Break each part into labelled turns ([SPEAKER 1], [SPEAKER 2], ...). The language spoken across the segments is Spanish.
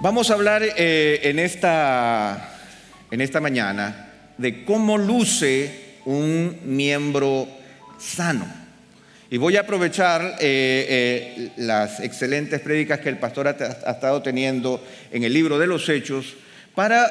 [SPEAKER 1] Vamos a hablar en esta mañana de cómo luce un miembro sano. Y voy a aprovechar las excelentes prédicas que el pastor ha estado teniendo en el libro de los Hechos para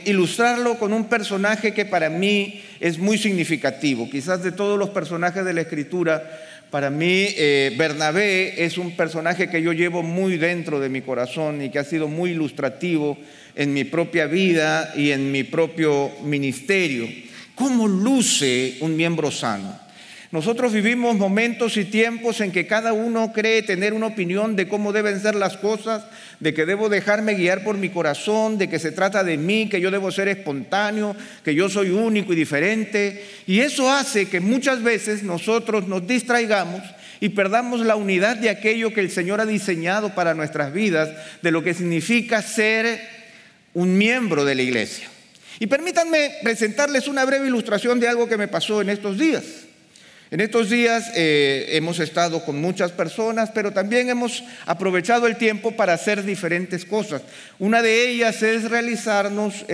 [SPEAKER 1] ilustrarlo con un personaje que para mí es muy significativo. Quizás de todos los personajes de la Escritura, para mí Bernabé es un personaje que yo llevo muy dentro de mi corazón y que ha sido muy ilustrativo en mi propia vida y en mi propio ministerio. ¿Cómo luce un miembro sano? Nosotros vivimos momentos y tiempos en que cada uno cree tener una opinión de cómo deben ser las cosas, de que debo dejarme guiar por mi corazón, de que se trata de mí, que yo debo ser espontáneo, que yo soy único y diferente. Y eso hace que muchas veces nosotros nos distraigamos y perdamos la unidad de aquello que el Señor ha diseñado para nuestras vidas, de lo que significa ser un miembro de la iglesia. Y permítanme presentarles una breve ilustración de algo que me pasó en estos días. En estos días hemos estado con muchas personas, pero también hemos aprovechado el tiempo para hacer diferentes cosas. Una de ellas es realizarnos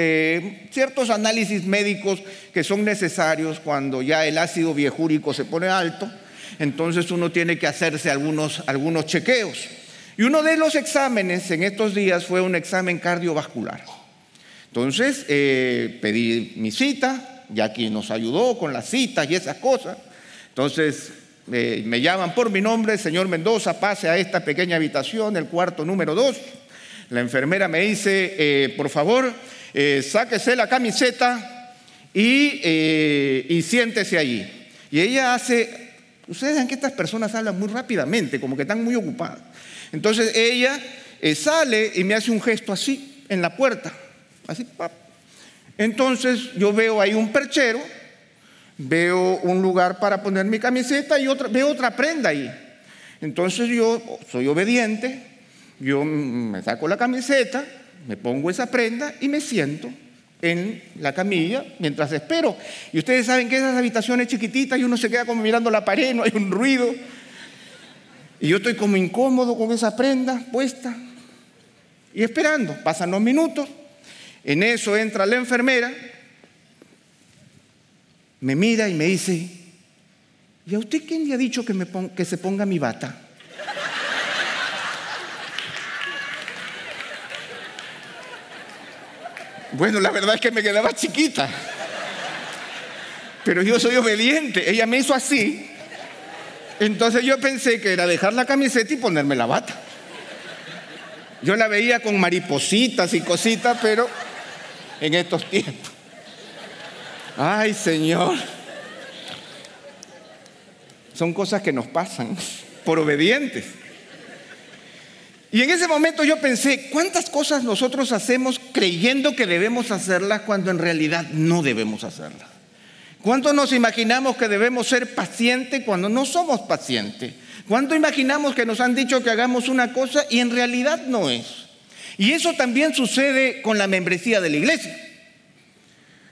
[SPEAKER 1] ciertos análisis médicos que son necesarios cuando ya el ácido biejúrico se pone alto. Entonces uno tiene que hacerse algunos chequeos. Y uno de los exámenes en estos días fue un examen cardiovascular. Entonces pedí mi cita, ya quien nos ayudó con las citas y esas cosas. Entonces me llaman por mi nombre: señor Mendoza, pase a esta pequeña habitación, el cuarto número 2. La enfermera me dice, por favor, sáquese la camiseta y siéntese allí. Y ella hace, ustedes saben que estas personas hablan muy rápidamente, como que están muy ocupadas. Entonces ella sale y me hace un gesto así en la puerta, así, pap. Entonces yo veo ahí un perchero, veo un lugar para poner mi camiseta y veo otra prenda ahí. Entonces yo soy obediente, yo me saco la camiseta, me pongo esa prenda y me siento en la camilla mientras espero. Y ustedes saben que esas habitaciones chiquititas y uno se queda como mirando la pared, no hay un ruido. Y yo estoy como incómodo con esa prenda puesta y esperando. Pasan los minutos, en eso entra la enfermera, me mira y me dice, ¿y a usted quién le ha dicho que se ponga mi bata? Bueno, la verdad es que me quedaba chiquita, pero yo soy obediente. Ella me hizo así, entonces yo pensé que era dejar la camiseta y ponerme la bata. Yo la veía con maripositas y cositas, pero en estos tiempos. Ay, Señor, son cosas que nos pasan por obedientes. Y en ese momento yo pensé, ¿cuántas cosas nosotros hacemos creyendo que debemos hacerlas cuando en realidad no debemos hacerlas? ¿Cuánto nos imaginamos que debemos ser pacientes cuando no somos pacientes? ¿Cuánto imaginamos que nos han dicho que hagamos una cosa y en realidad no es? Y eso también sucede con la membresía de la iglesia.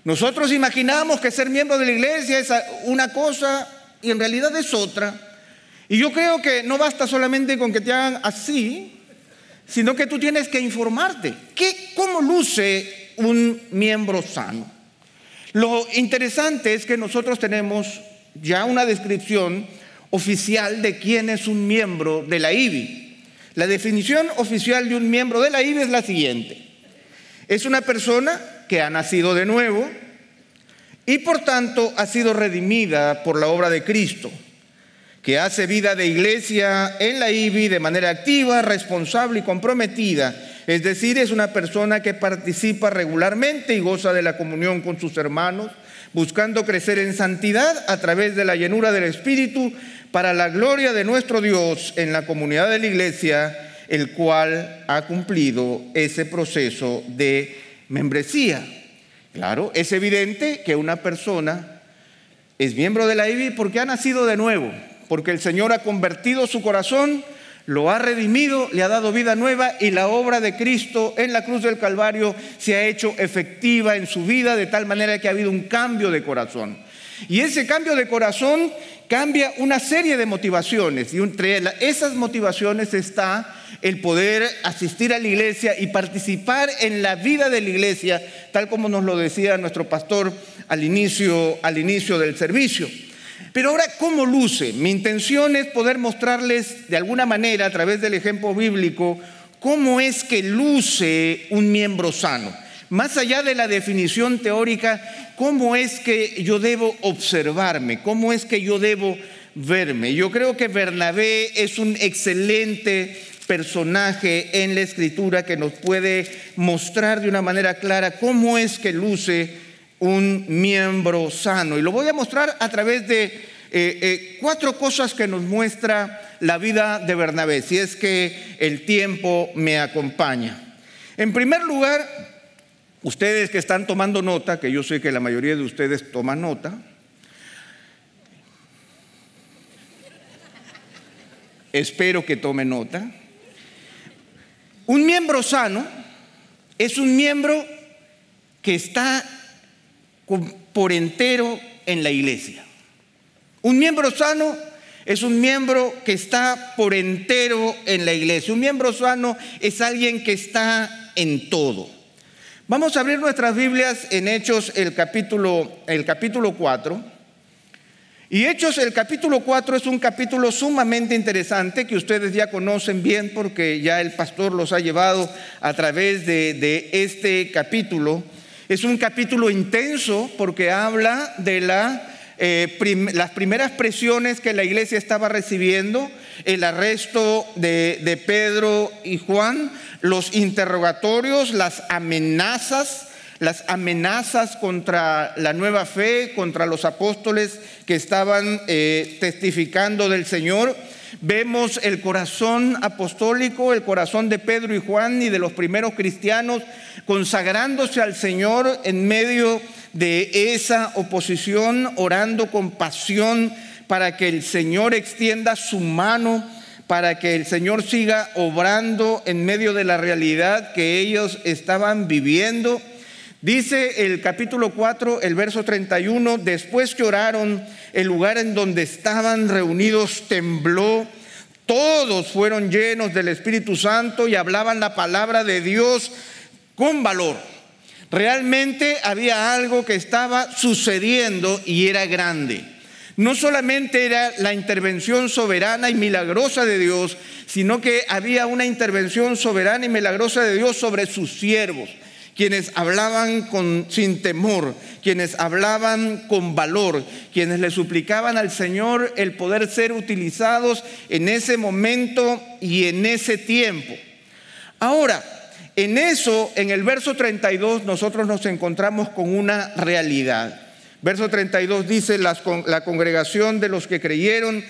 [SPEAKER 1] Nosotros imaginamos que ser miembro de la iglesia es una cosa y en realidad es otra. Y yo creo que no basta solamente con que te hagan así, sino que tú tienes que informarte. ¿Cómo luce un miembro sano? Lo interesante es que nosotros tenemos ya una descripción oficial de quién es un miembro de la IBI. La definición oficial de un miembro de la IBI es la siguiente: es una persona que ha nacido de nuevo y por tanto ha sido redimida por la obra de Cristo, que hace vida de iglesia en la IBI de manera activa, responsable y comprometida. Es decir, es una persona que participa regularmente y goza de la comunión con sus hermanos, buscando crecer en santidad a través de la llenura del Espíritu para la gloria de nuestro Dios en la comunidad de la iglesia, el cual ha cumplido ese proceso de membresía. Claro, es evidente que una persona es miembro de la IBI porque ha nacido de nuevo, porque el Señor ha convertido su corazón, lo ha redimido, le ha dado vida nueva y la obra de Cristo en la cruz del Calvario se ha hecho efectiva en su vida de tal manera que ha habido un cambio de corazón. Y ese cambio de corazón cambia una serie de motivaciones y entre esas motivaciones está el poder asistir a la iglesia y participar en la vida de la iglesia, tal como nos lo decía nuestro pastor al inicio del servicio. Pero ahora, ¿cómo luce? Mi intención es poder mostrarles de alguna manera, a través del ejemplo bíblico, cómo es que luce un miembro sano. Más allá de la definición teórica, ¿cómo es que yo debo observarme? ¿Cómo es que yo debo verme? Yo creo que Bernabé es un excelente personaje en la Escritura que nos puede mostrar de una manera clara cómo es que luce un miembro sano. Y lo voy a mostrar a través de 4 cosas que nos muestra la vida de Bernabé, si es que el tiempo me acompaña. En primer lugar, ustedes que están tomando nota, que yo sé que la mayoría de ustedes toman nota, espero que tomen nota. Un miembro sano es un miembro que está por entero en la iglesia. Un miembro sano es un miembro que está por entero en la iglesia. Un miembro sano es alguien que está en todo. Vamos a abrir nuestras Biblias en Hechos, el capítulo 4. Y Hechos, el capítulo 4 es un capítulo sumamente interesante que ustedes ya conocen bien porque ya el pastor los ha llevado a través de este capítulo. Es un capítulo intenso porque habla de las primeras presiones que la iglesia estaba recibiendo, el arresto de Pedro y Juan, los interrogatorios, las amenazas contra la nueva fe, contra los apóstoles que estaban testificando del Señor. Vemos el corazón apostólico, el corazón de Pedro y Juan y de los primeros cristianos consagrándose al Señor en medio de esa oposición, orando con pasión para que el Señor extienda su mano, para que el Señor siga obrando en medio de la realidad que ellos estaban viviendo. Dice el capítulo 4, el verso 31, después que oraron, el lugar en donde estaban reunidos tembló, todos fueron llenos del Espíritu Santo y hablaban la palabra de Dios con valor. Realmente había algo que estaba sucediendo y era grande. No solamente era la intervención soberana y milagrosa de Dios, sino que había una intervención soberana y milagrosa de Dios sobre sus siervos, quienes hablaban sin temor, quienes hablaban con valor, quienes le suplicaban al Señor el poder ser utilizados en ese momento y en ese tiempo. Ahora, en eso, en el verso 32, nosotros nos encontramos con una realidad. Verso 32 dice, la congregación de los que creyeron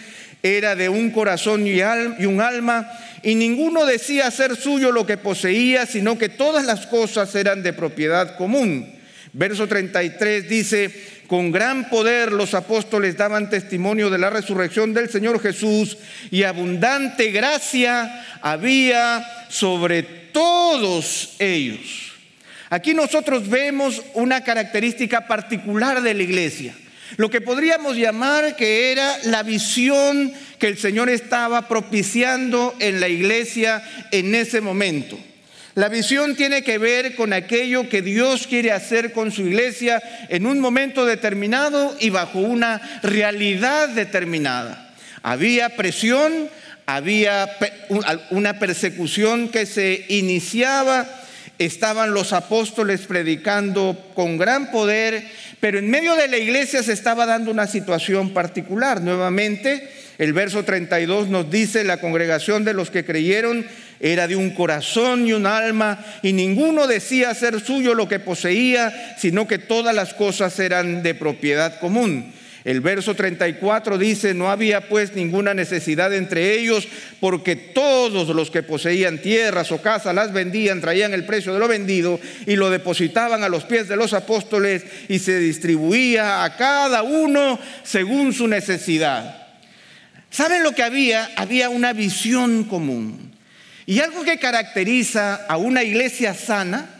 [SPEAKER 1] era de un corazón y un alma, y ninguno decía ser suyo lo que poseía, sino que todas las cosas eran de propiedad común. Verso 33 dice, con gran poder los apóstoles daban testimonio de la resurrección del Señor Jesús, y abundante gracia había sobre todos ellos. Aquí nosotros vemos una característica particular de la iglesia, lo que podríamos llamar que era la visión que el Señor estaba propiciando en la iglesia en ese momento. La visión tiene que ver con aquello que Dios quiere hacer con su iglesia en un momento determinado y bajo una realidad determinada. Había presión, había una persecución que se iniciaba. Estaban los apóstoles predicando con gran poder, pero en medio de la iglesia se estaba dando una situación particular. Nuevamente, el verso 32 nos dice, la congregación de los que creyeron era de un corazón y un alma, y ninguno decía ser suyo lo que poseía, sino que todas las cosas eran de propiedad común. El verso 34 dice, no había pues ninguna necesidad entre ellos, porque todos los que poseían tierras o casas las vendían, traían el precio de lo vendido y lo depositaban a los pies de los apóstoles, y se distribuía a cada uno según su necesidad. ¿Saben lo que había? Había una visión común. Y algo que caracteriza a una iglesia sana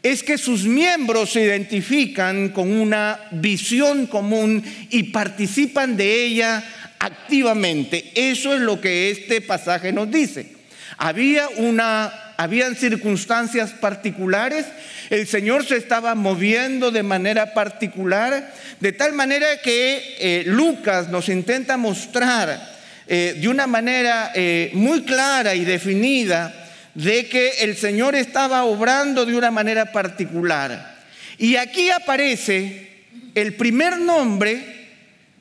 [SPEAKER 1] es que sus miembros se identifican con una visión común y participan de ella activamente. Eso es lo que este pasaje nos dice. Habían circunstancias particulares. El Señor se estaba moviendo de manera particular, de tal manera que Lucas nos intenta mostrar de una manera muy clara y definida de que el Señor estaba obrando de una manera particular. Y aquí aparece el primer nombre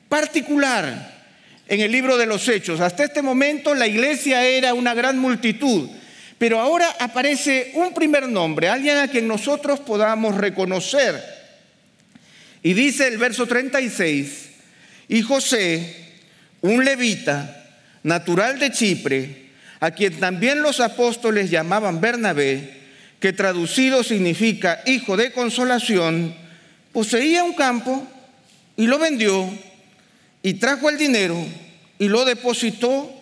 [SPEAKER 1] particular en el libro de los Hechos. Hasta este momento la iglesia era una gran multitud, pero ahora aparece un primer nombre, alguien a quien nosotros podamos reconocer. Y dice el verso 36, y José, un levita, natural de Chipre, a quien también los apóstoles llamaban Bernabé, que traducido significa hijo de consolación, poseía un campo y lo vendió y trajo el dinero y lo depositó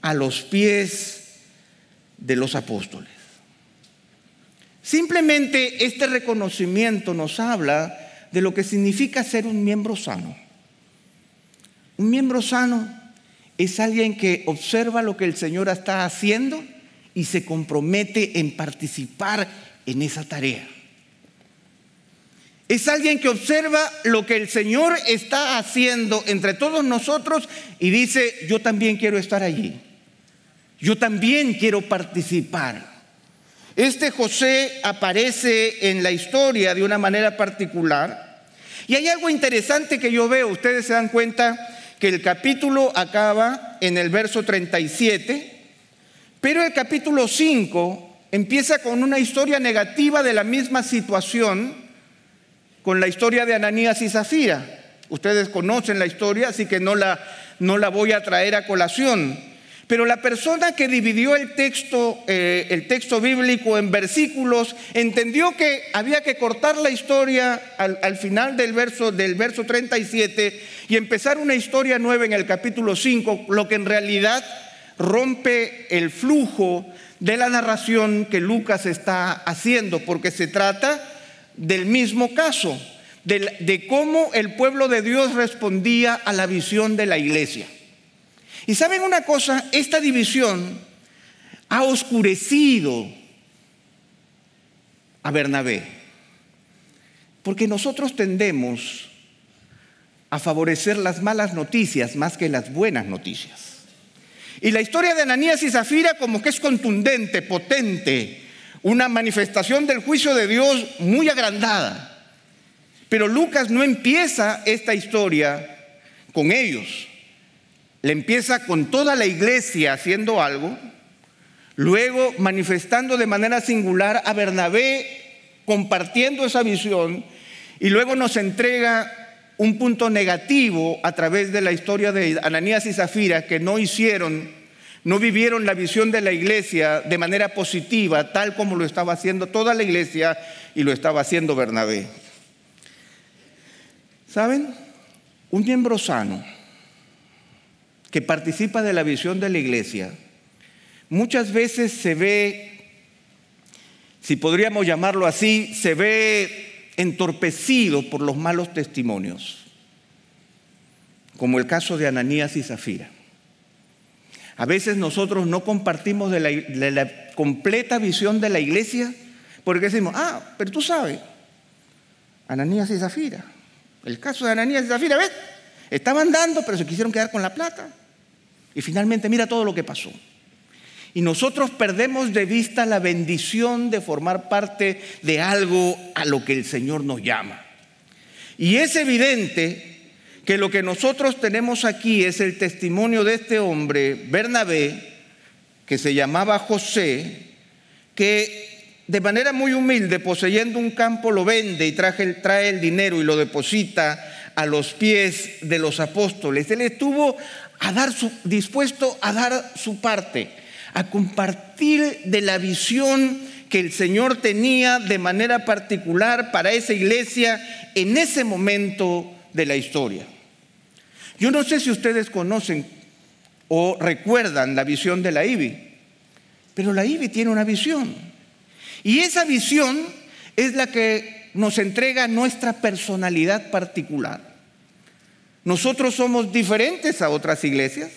[SPEAKER 1] a los pies de los apóstoles. Simplemente este reconocimiento nos habla de lo que significa ser un miembro sano. Un miembro sano es alguien que observa lo que el Señor está haciendo y se compromete en participar en esa tarea. Es alguien que observa lo que el Señor está haciendo entre todos nosotros y dice: yo también quiero estar allí. Yo también quiero participar. Este José aparece en la historia de una manera particular. Y hay algo interesante que yo veo. Ustedes se dan cuenta que el capítulo acaba en el verso 37, pero el capítulo 5 empieza con una historia negativa de la misma situación, con la historia de Ananías y Zafira. Ustedes conocen la historia, así que no la voy a traer a colación. Pero la persona que dividió el texto bíblico en versículos entendió que había que cortar la historia al final del verso 37 y empezar una historia nueva en el capítulo 5, lo que en realidad rompe el flujo de la narración que Lucas está haciendo, porque se trata del mismo caso, de cómo el pueblo de Dios respondía a la visión de la iglesia. Y saben una cosa, esta división ha oscurecido a Bernabé, porque nosotros tendemos a favorecer las malas noticias más que las buenas noticias. Y la historia de Ananías y Zafira como que es contundente, potente, una manifestación del juicio de Dios muy agrandada. Pero Lucas no empieza esta historia con ellos. Le empieza con toda la iglesia haciendo algo, luego manifestando de manera singular a Bernabé compartiendo esa visión, y luego nos entrega un punto negativo a través de la historia de Ananías y Zafira, que no vivieron la visión de la iglesia de manera positiva, tal como lo estaba haciendo toda la iglesia y lo estaba haciendo Bernabé. ¿Saben? Un miembro sano que participa de la visión de la iglesia, muchas veces se ve, si podríamos llamarlo así, se ve entorpecido por los malos testimonios, como el caso de Ananías y Zafira. A veces nosotros no compartimos de la completa visión de la iglesia porque decimos: pero tú sabes, Ananías y Zafira, el caso de Ananías y Zafira, ¿ves? Estaban dando, pero se quisieron quedar con la plata. Y finalmente mira todo lo que pasó. Y nosotros perdemos de vista la bendición de formar parte de algo a lo que el Señor nos llama. Y es evidente que lo que nosotros tenemos aquí es el testimonio de este hombre, Bernabé, que se llamaba José, que de manera muy humilde, poseyendo un campo, lo vende y trae el dinero y lo deposita a los pies de los apóstoles. Él estuvo dispuesto a dar su parte, a compartir de la visión que el Señor tenía de manera particular para esa iglesia en ese momento de la historia. Yo no sé si ustedes conocen o recuerdan la visión de la IBI, pero la IBI tiene una visión, y esa visión es la que nos entrega nuestra personalidad particular. Nosotros somos diferentes a otras iglesias,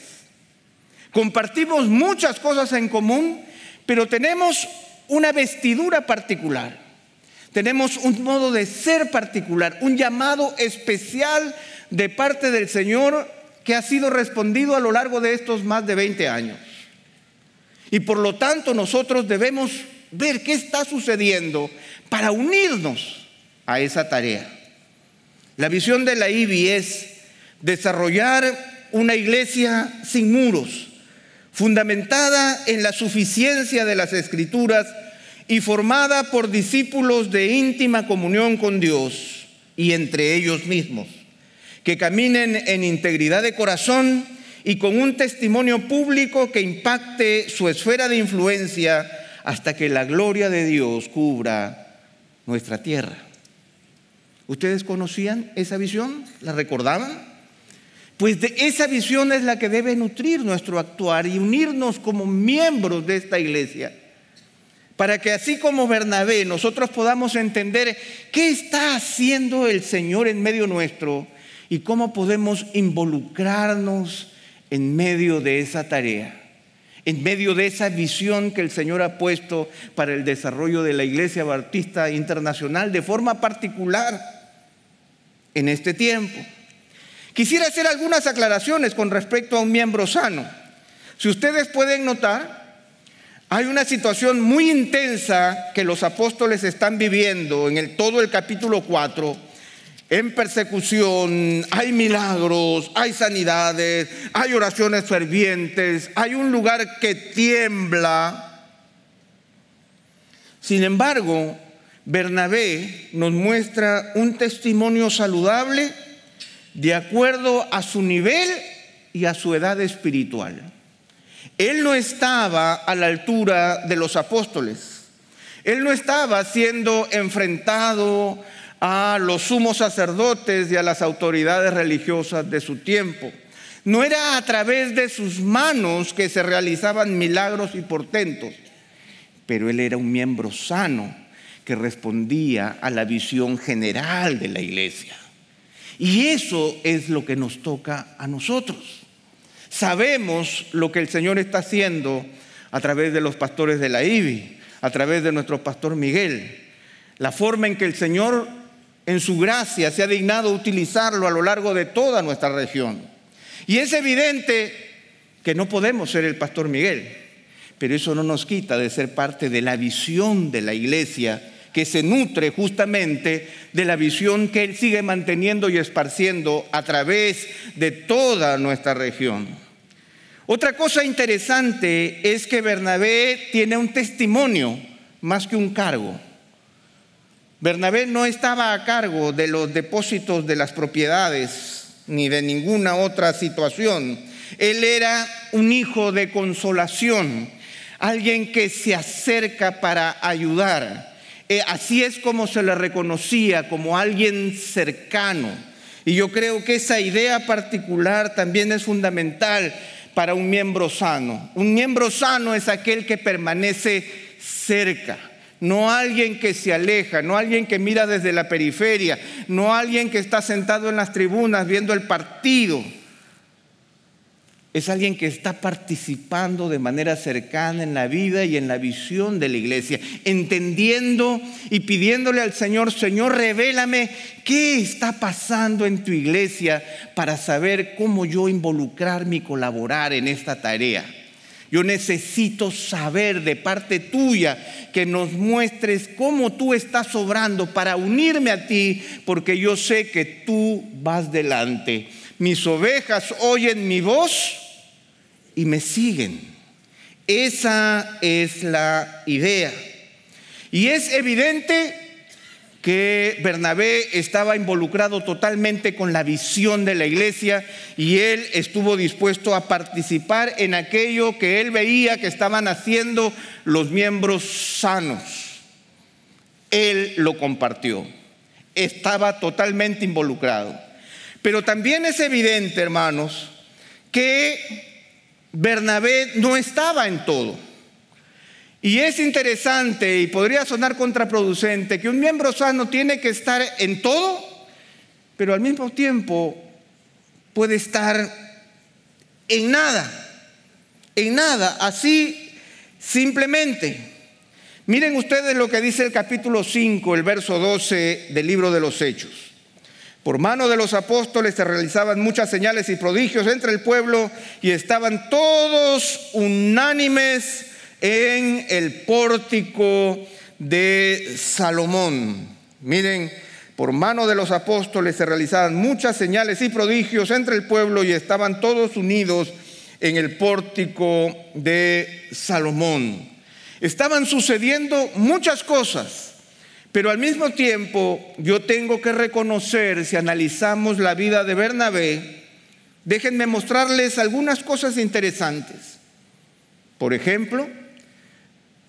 [SPEAKER 1] Compartimos muchas cosas en común, pero tenemos una vestidura particular. Tenemos un modo de ser particular, un llamado especial de parte del Señor que ha sido respondido a lo largo de estos más de 20 años. Y por lo tanto nosotros debemos ver qué está sucediendo para unirnos a esa tarea. La visión de la IBI es desarrollar una iglesia sin muros, fundamentada en la suficiencia de las Escrituras y formada por discípulos de íntima comunión con Dios y entre ellos mismos, que caminen en integridad de corazón y con un testimonio público que impacte su esfera de influencia hasta que la gloria de Dios cubra nuestra tierra. ¿Ustedes conocían esa visión? ¿La recordaban? Pues de esa visión es la que debe nutrir nuestro actuar y unirnos como miembros de esta iglesia, para que así como Bernabé nosotros podamos entender qué está haciendo el Señor en medio nuestro y cómo podemos involucrarnos en medio de esa tarea, en medio de esa visión que el Señor ha puesto para el desarrollo de la Iglesia Bautista Internacional de forma particular en este tiempo. Quisiera hacer algunas aclaraciones con respecto a un miembro sano. Si ustedes pueden notar, hay una situación muy intensa que los apóstoles están viviendo en todo el capítulo 4, en persecución, hay milagros, hay sanidades, hay oraciones fervientes, hay un lugar que tiembla. Sin embargo, Bernabé nos muestra un testimonio saludable de acuerdo a su nivel y a su edad espiritual. Él no estaba a la altura de los apóstoles. Él no estaba siendo enfrentado a los sumos sacerdotes y a las autoridades religiosas de su tiempo. No era a través de sus manos que se realizaban milagros y portentos, pero él era un miembro sano que respondía a la visión general de la iglesia. Y eso es lo que nos toca a nosotros. Sabemos lo que el Señor está haciendo a través de los pastores de la IBI, a través de nuestro pastor Miguel, la forma en que el Señor en su gracia se ha dignado utilizarlo a lo largo de toda nuestra región. Y es evidente que no podemos ser el pastor Miguel, pero eso no nos quita de ser parte de la visión de la iglesia, que se nutre justamente de la visión que él sigue manteniendo y esparciendo a través de toda nuestra región. Otra cosa interesante es que Bernabé tiene un testimonio más que un cargo. Bernabé no estaba a cargo de los depósitos de las propiedades ni de ninguna otra situación. Él era un hijo de consolación, alguien que se acerca para ayudar. Así es como se le reconocía, como alguien cercano. Y yo creo que esa idea particular también es fundamental para un miembro sano. Un miembro sano es aquel que permanece cerca, no alguien que se aleja, no alguien que mira desde la periferia, no alguien que está sentado en las tribunas viendo el partido. Es alguien que está participando de manera cercana en la vida y en la visión de la iglesia, entendiendo y pidiéndole al Señor: Señor, revélame qué está pasando en tu iglesia para saber cómo yo involucrarme y colaborar en esta tarea. Yo necesito saber de parte tuya que nos muestres cómo tú estás obrando para unirme a ti, porque yo sé que tú vas delante. Mis ovejas oyen mi voz y me siguen. Esa es la idea. Y es evidente que Bernabé estaba involucrado totalmente con la visión de la iglesia y él estuvo dispuesto a participar en aquello que él veía que estaban haciendo los miembros sanos. Él lo compartió. Estaba totalmente involucrado. Pero también es evidente, hermanos, que Bernabé no estaba en todo. Y es interesante y podría sonar contraproducente que un miembro sano tiene que estar en todo, pero al mismo tiempo puede estar en nada. en nada, así simplemente. Miren ustedes lo que dice el capítulo 5, el verso 12 del libro de los Hechos. Por mano de los apóstoles se realizaban muchas señales y prodigios entre el pueblo y estaban todos unánimes en el pórtico de Salomón. Miren, por mano de los apóstoles se realizaban muchas señales y prodigios entre el pueblo y estaban todos unidos en el pórtico de Salomón. Estaban sucediendo muchas cosas, pero al mismo tiempo yo tengo que reconocer, si analizamos la vida de Bernabé, déjenme mostrarles algunas cosas interesantes. Por ejemplo,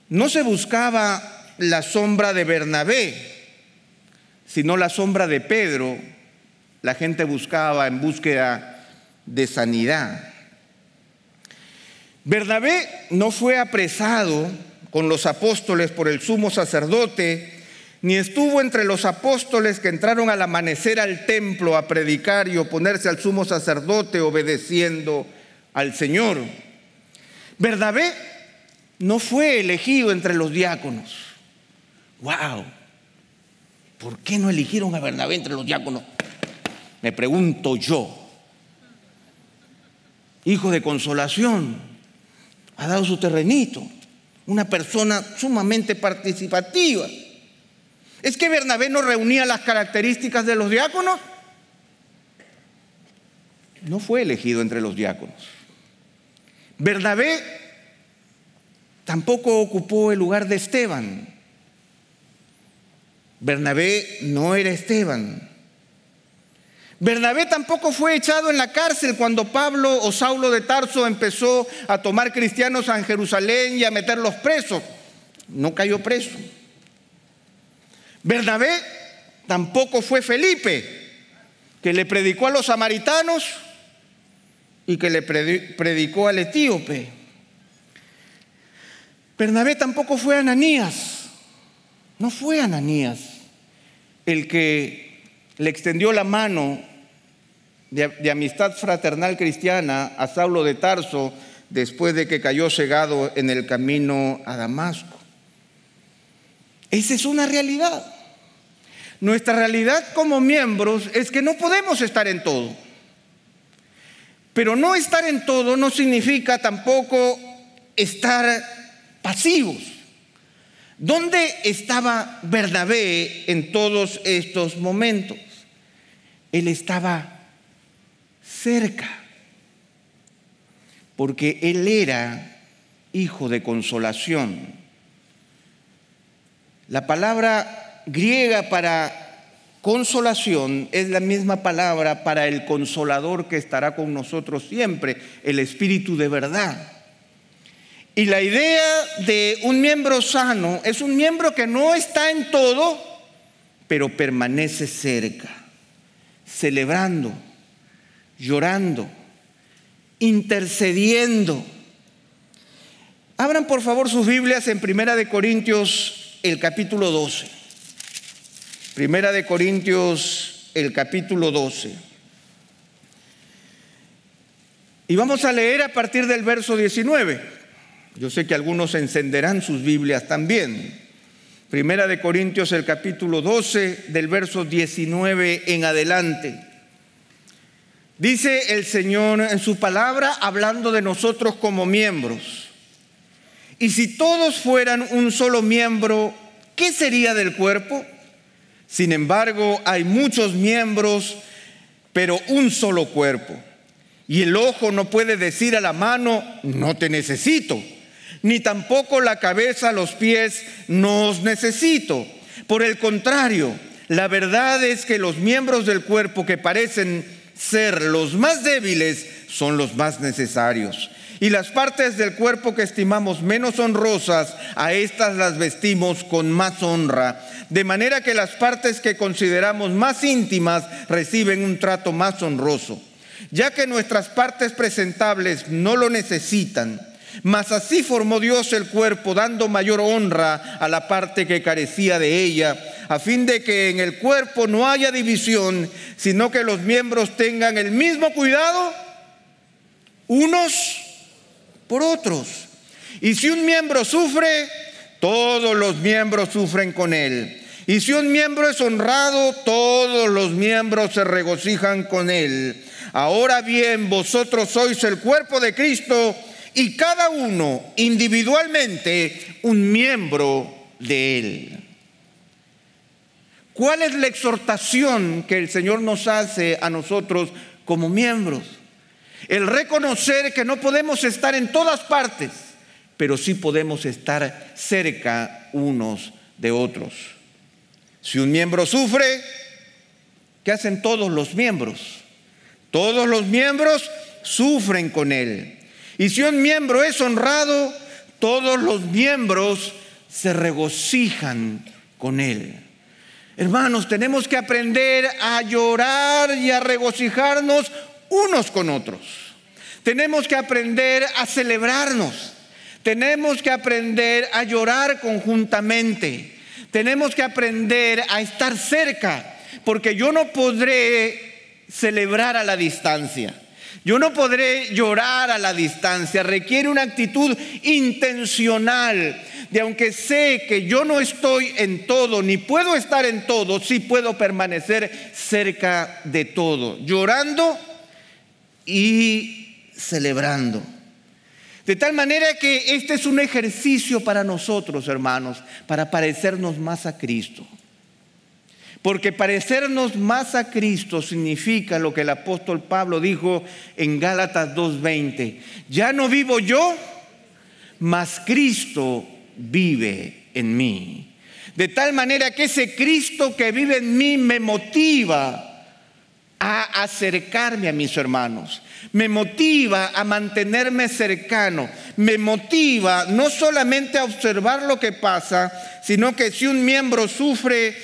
[SPEAKER 1] no se buscaba la sombra de Bernabé, sino la sombra de Pedro. La gente buscaba en búsqueda de sanidad. Bernabé no fue apresado con los apóstoles por el sumo sacerdote, ni estuvo entre los apóstoles que entraron al amanecer al templo a predicar y oponerse al sumo sacerdote obedeciendo al Señor. Bernabé no fue elegido entre los diáconos. ¡Wow! ¿Por qué no eligieron a Bernabé entre los diáconos? Me pregunto yo. Hijo de consolación, ha dado su terrenito, una persona sumamente participativa. ¿Es que Bernabé no reunía las características de los diáconos? No fue elegido entre los diáconos. Bernabé tampoco ocupó el lugar de Esteban. Bernabé no era Esteban. Bernabé tampoco fue echado en la cárcel cuando Pablo o Saulo de Tarso empezó a tomar cristianos en Jerusalén y a meterlos presos. No cayó preso. Bernabé tampoco fue Felipe, que le predicó a los samaritanos y que le predicó al etíope. Bernabé tampoco fue Ananías. No fue Ananías el que le extendió la mano de amistad fraternal cristiana a Saulo de Tarso después de que cayó cegado en el camino a Damasco. Esa es una realidad. Nuestra realidad como miembros es que no podemos estar en todo. Pero no estar en todo no significa tampoco estar pasivos. ¿Dónde estaba Bernabé en todos estos momentos? Él estaba cerca, porque él era hijo de consolación. La palabra griega para consolación es la misma palabra para el consolador que estará con nosotros siempre, el Espíritu de verdad. Y la idea de un miembro sano es un miembro que no está en todo, pero permanece cerca, celebrando, llorando, intercediendo. Abran por favor sus Biblias en 1 Corintios, el capítulo 12. 1 Corintios, el capítulo 12. Y vamos a leer a partir del verso 19. Yo sé que algunos encenderán sus Biblias también. 1 Corintios, el capítulo 12, del verso 19 en adelante. Dice el Señor en su palabra, hablando de nosotros como miembros. Y si todos fueran un solo miembro, ¿qué sería del cuerpo? Sin embargo, hay muchos miembros, pero un solo cuerpo. Y el ojo no puede decir a la mano, no te necesito, ni tampoco la cabeza a los pies, no os necesito. Por el contrario, la verdad es que los miembros del cuerpo que parecen ser los más débiles son los más necesarios. Y las partes del cuerpo que estimamos menos honrosas, a estas las vestimos con más honra. De manera que las partes que consideramos más íntimas reciben un trato más honroso, ya que nuestras partes presentables no lo necesitan. Mas así formó Dios el cuerpo, dando mayor honra a la parte que carecía de ella, a fin de que en el cuerpo no haya división, sino que los miembros tengan el mismo cuidado unos por otros. Y si un miembro sufre, todos los miembros sufren con él. Y si un miembro es honrado, todos los miembros se regocijan con él. Ahora bien, vosotros sois el cuerpo de Cristo y cada uno individualmente un miembro de él. ¿Cuál es la exhortación que el Señor nos hace a nosotros como miembros? El reconocer que no podemos estar en todas partes, pero sí podemos estar cerca unos de otros. Si un miembro sufre, ¿qué hacen todos los miembros? Todos los miembros sufren con él. Y si un miembro es honrado, todos los miembros se regocijan con él. Hermanos, tenemos que aprender a llorar y a regocijarnos unos con otros. Tenemos que aprender a celebrarnos. Tenemos que aprender a llorar conjuntamente. Tenemos que aprender a estar cerca, porque yo no podré celebrar a la distancia. Yo no podré llorar a la distancia. Requiere una actitud intencional de, aunque sé que yo no estoy en todo, ni puedo estar en todo, sí puedo permanecer cerca de todo, llorando y celebrando. De tal manera que este es un ejercicio para nosotros, hermanos, para parecernos más a Cristo. Porque parecernos más a Cristo significa lo que el apóstol Pablo dijo en Gálatas 2:20. Ya no vivo yo, mas Cristo vive en mí. De tal manera que ese Cristo que vive en mí me motiva a acercarme a mis hermanos. Me motiva a mantenerme cercano. Me motiva no solamente a observar lo que pasa, sino que si un miembro sufre,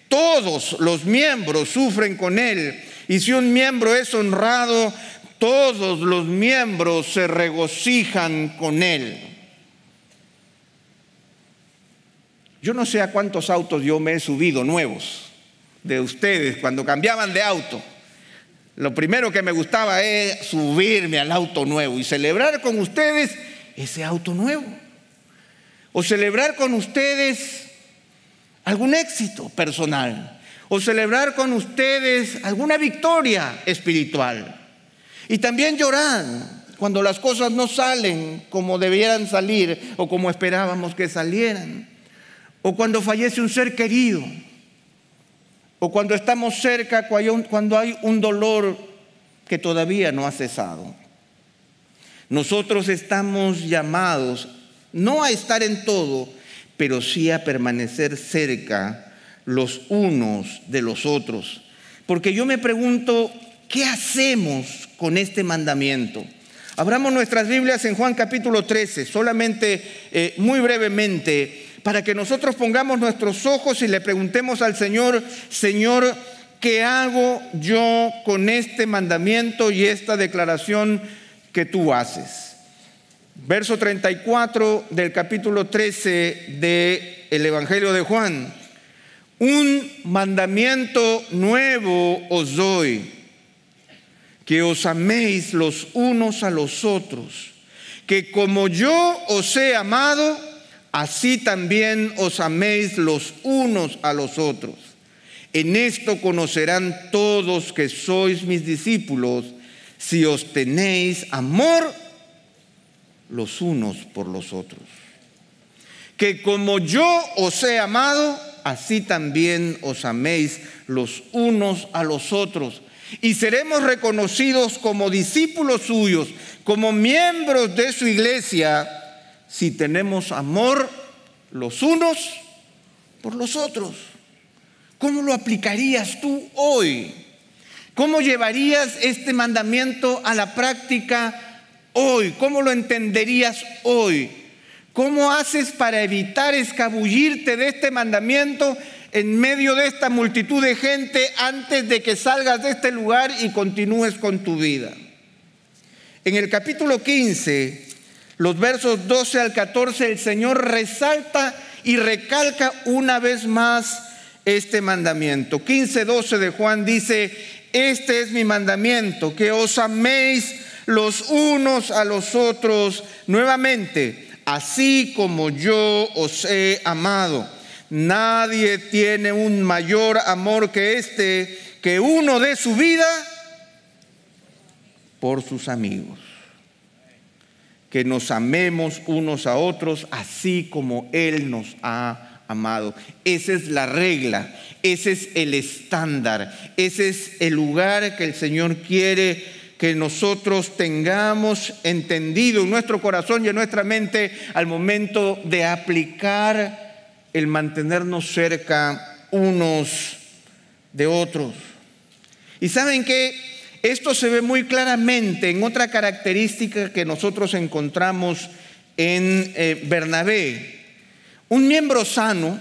[SPEAKER 1] todos los miembros sufren con él. Y si un miembro es honrado, todos los miembros se regocijan con él. Yo no sé a cuántos autos yo me he subido nuevos de ustedes cuando cambiaban de auto. Lo primero que me gustaba es subirme al auto nuevo y celebrar con ustedes ese auto nuevo. O celebrar con ustedes algún éxito personal. O celebrar con ustedes alguna victoria espiritual. Y también llorar cuando las cosas no salen como debieran salir o como esperábamos que salieran. O cuando fallece un ser querido. O cuando estamos cerca, cuando hay un dolor que todavía no ha cesado. Nosotros estamos llamados no a estar en todo, pero sí a permanecer cerca los unos de los otros. Porque yo me pregunto, ¿qué hacemos con este mandamiento? Abramos nuestras Biblias en Juan capítulo 13, solamente muy brevemente, para que nosotros pongamos nuestros ojos y le preguntemos al Señor: Señor, ¿qué hago yo con este mandamiento y esta declaración que tú haces? Verso 34 del capítulo 13 del Evangelio de Juan. Un mandamiento nuevo os doy, que os améis los unos a los otros, que como yo os he amado, así también os améis los unos a los otros. En esto conocerán todos que sois mis discípulos, si os tenéis amor los unos por los otros. Que como yo os he amado, así también os améis los unos a los otros. Y seremos reconocidos como discípulos suyos, como miembros de su iglesia, si tenemos amor los unos por los otros. ¿Cómo lo aplicarías tú hoy? ¿Cómo llevarías este mandamiento a la práctica hoy? ¿Cómo lo entenderías hoy? ¿Cómo haces para evitar escabullirte de este mandamiento en medio de esta multitud de gente antes de que salgas de este lugar y continúes con tu vida? En el capítulo 15, los versos 12 al 14, el Señor resalta y recalca una vez más este mandamiento. 15:12 de Juan dice: este es mi mandamiento, que os améis los unos a los otros nuevamente, así como yo os he amado. Nadie tiene un mayor amor que este, que uno dé su vida por sus amigos. Que nos amemos unos a otros así como Él nos ha amado. Esa es la regla, ese es el estándar, ese es el lugar que el Señor quiere que nosotros tengamos entendido en nuestro corazón y en nuestra mente al momento de aplicar el mantenernos cerca unos de otros. ¿Y saben qué? Esto se ve muy claramente en otra característica que nosotros encontramos en Bernabé. Un miembro sano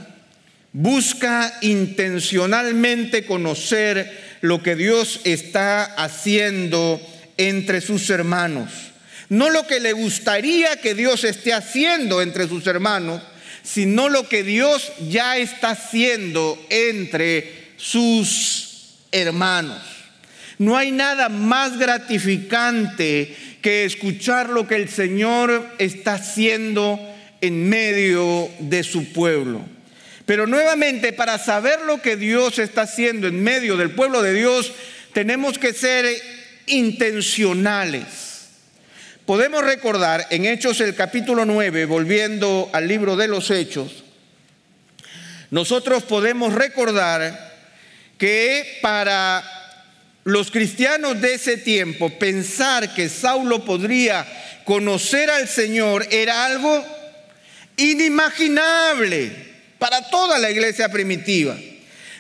[SPEAKER 1] busca intencionalmente conocer lo que Dios está haciendo entre sus hermanos. No lo que le gustaría que Dios esté haciendo entre sus hermanos, sino lo que Dios ya está haciendo entre sus hermanos. No hay nada más gratificante que escuchar lo que el Señor está haciendo en medio de su pueblo. Pero nuevamente, para saber lo que Dios está haciendo en medio del pueblo de Dios, tenemos que ser intencionales. Podemos recordar en Hechos el capítulo 9, volviendo al libro de los Hechos, nosotros podemos recordar que para los cristianos de ese tiempo, pensar que Saulo podría conocer al Señor era algo inimaginable para toda la iglesia primitiva.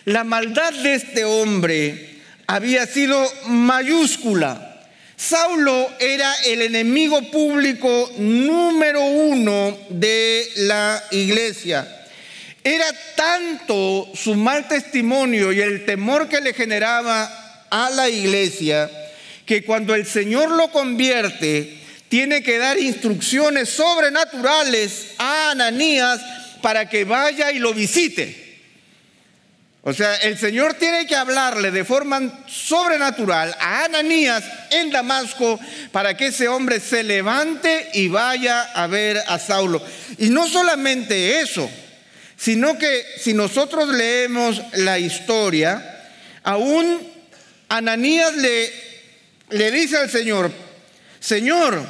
[SPEAKER 1] La maldad de este hombre había sido mayúscula. Saulo era el enemigo público número uno de la iglesia. Era tanto su mal testimonio y el temor que le generaba a la iglesia, que cuando el Señor lo convierte, tiene que dar instrucciones sobrenaturales a Ananías para que vaya y lo visite. O sea, el Señor tiene que hablarle de forma sobrenatural a Ananías en Damasco para que ese hombre se levante y vaya a ver a Saulo. Y no solamente eso, sino que si nosotros leemos la historia, aún Ananías le dice al Señor: Señor,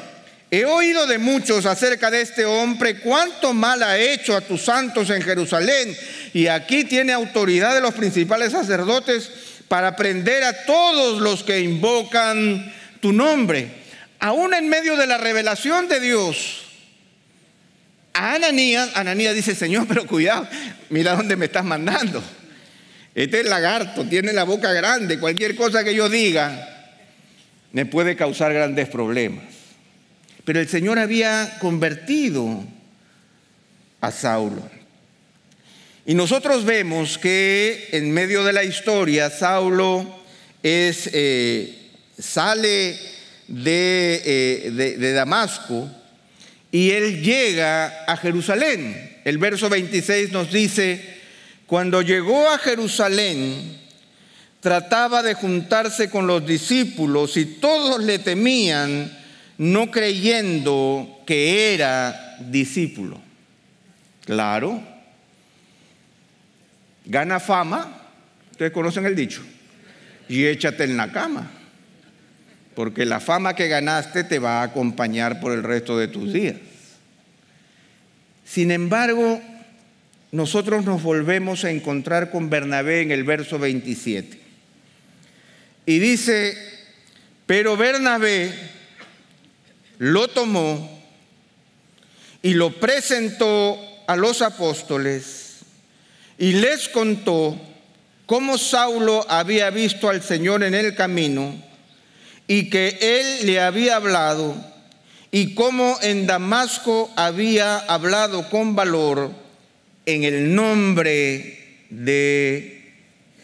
[SPEAKER 1] he oído de muchos acerca de este hombre, cuánto mal ha hecho a tus santos en Jerusalén, y aquí tiene autoridad de los principales sacerdotes para prender a todos los que invocan tu nombre. Aún en medio de la revelación de Dios, a Ananías dice: Señor, pero cuidado, mira dónde me estás mandando. Este lagarto tiene la boca grande, cualquier cosa que yo diga me puede causar grandes problemas. Pero el Señor había convertido a Saulo. Y nosotros vemos que en medio de la historia Saulo sale de Damasco y él llega a Jerusalén. El verso 26 nos dice: cuando llegó a Jerusalén, trataba de juntarse con los discípulos y todos le temían, no creyendo que era discípulo. Claro, gana fama, ustedes conocen el dicho, y échate en la cama, porque la fama que ganaste te va a acompañar por el resto de tus días. Sin embargo, nosotros nos volvemos a encontrar con Bernabé en el verso 27. Y dice: pero Bernabé lo tomó y lo presentó a los apóstoles y les contó cómo Saulo había visto al Señor en el camino y que él le había hablado, y cómo en Damasco había hablado con valor en el nombre de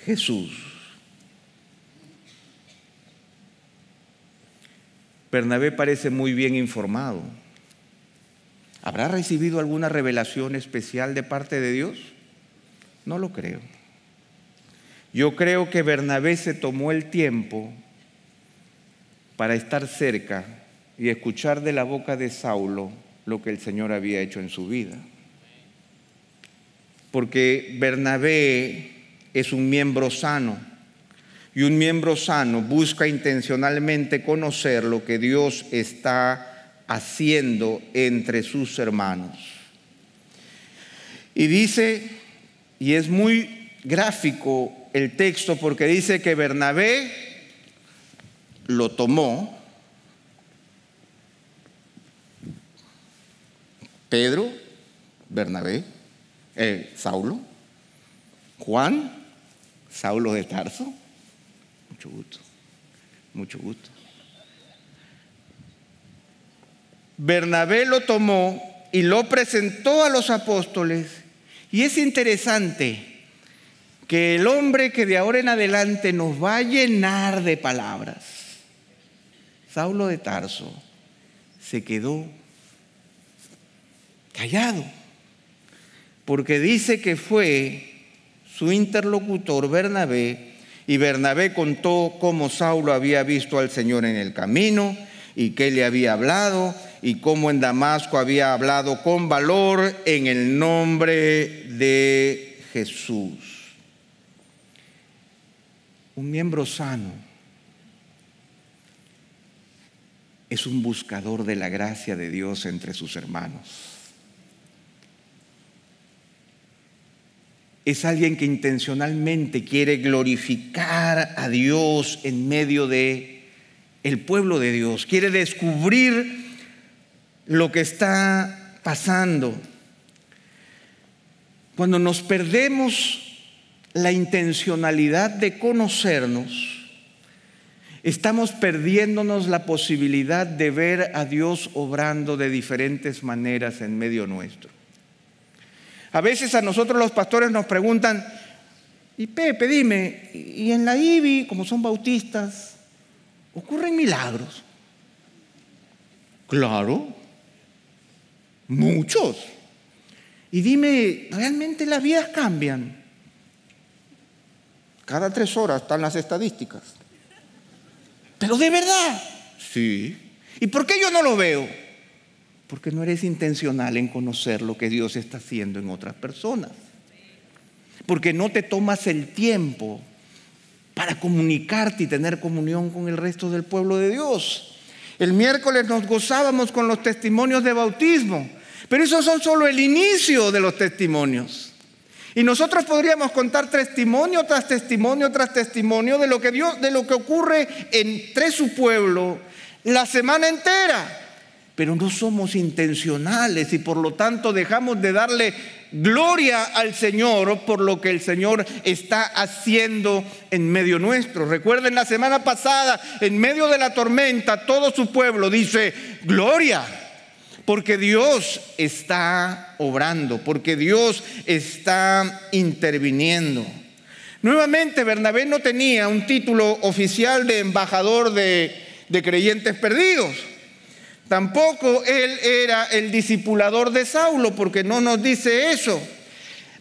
[SPEAKER 1] Jesús. Bernabé parece muy bien informado. ¿Habrá recibido alguna revelación especial de parte de Dios? No lo creo. Yo creo que Bernabé se tomó el tiempo para estar cerca y escuchar de la boca de Saulo lo que el Señor había hecho en su vida. Porque Bernabé es un miembro sano, y un miembro sano busca intencionalmente conocer lo que Dios está haciendo entre sus hermanos. Y dice, y es muy gráfico el texto, porque dice que Bernabé lo tomó, Pedro, Bernabé, Saulo, Juan, Saulo de Tarso. Mucho gusto, mucho gusto. Bernabé lo tomó y lo presentó a los apóstoles. Y es interesante que el hombre que de ahora en adelante nos va a llenar de palabras, Saulo de Tarso, se quedó callado, porque dice que fue su interlocutor Bernabé, y Bernabé contó cómo Saulo había visto al Señor en el camino y que le había hablado, y cómo en Damasco había hablado con valor en el nombre de Jesús. Un miembro sano es un buscador de la gracia de Dios entre sus hermanos. Es alguien que intencionalmente quiere glorificar a Dios en medio de el pueblo de Dios. Quiere descubrir lo que está pasando. Cuando nos perdemos la intencionalidad de conocernos, estamos perdiéndonos la posibilidad de ver a Dios obrando de diferentes maneras en medio nuestro. A veces a nosotros los pastores nos preguntan, y Pepe, dime, ¿y en la IBI, como son bautistas, ocurren milagros? Claro, muchos. Y dime, ¿realmente las vidas cambian? Cada 3 horas están las estadísticas. ¿Pero de verdad? Sí. ¿Y por qué yo no lo veo? Porque no eres intencional en conocer lo que Dios está haciendo en otras personas. Porque no te tomas el tiempo para comunicarte y tener comunión con el resto del pueblo de Dios. El miércoles nos gozábamos con los testimonios de bautismo, pero esos son solo el inicio de los testimonios. Y nosotros podríamos contar testimonio tras testimonio tras testimonio de lo que ocurre entre su pueblo la semana entera. Pero no somos intencionales y por lo tanto dejamos de darle gloria al Señor por lo que el Señor está haciendo en medio nuestro. Recuerden la semana pasada, en medio de la tormenta, todo su pueblo dice gloria, porque Dios está obrando, porque Dios está interviniendo. Nuevamente, Bernabé no tenía un título oficial de embajador de creyentes perdidos. Tampoco él era el discipulador de Saulo, porque no nos dice eso.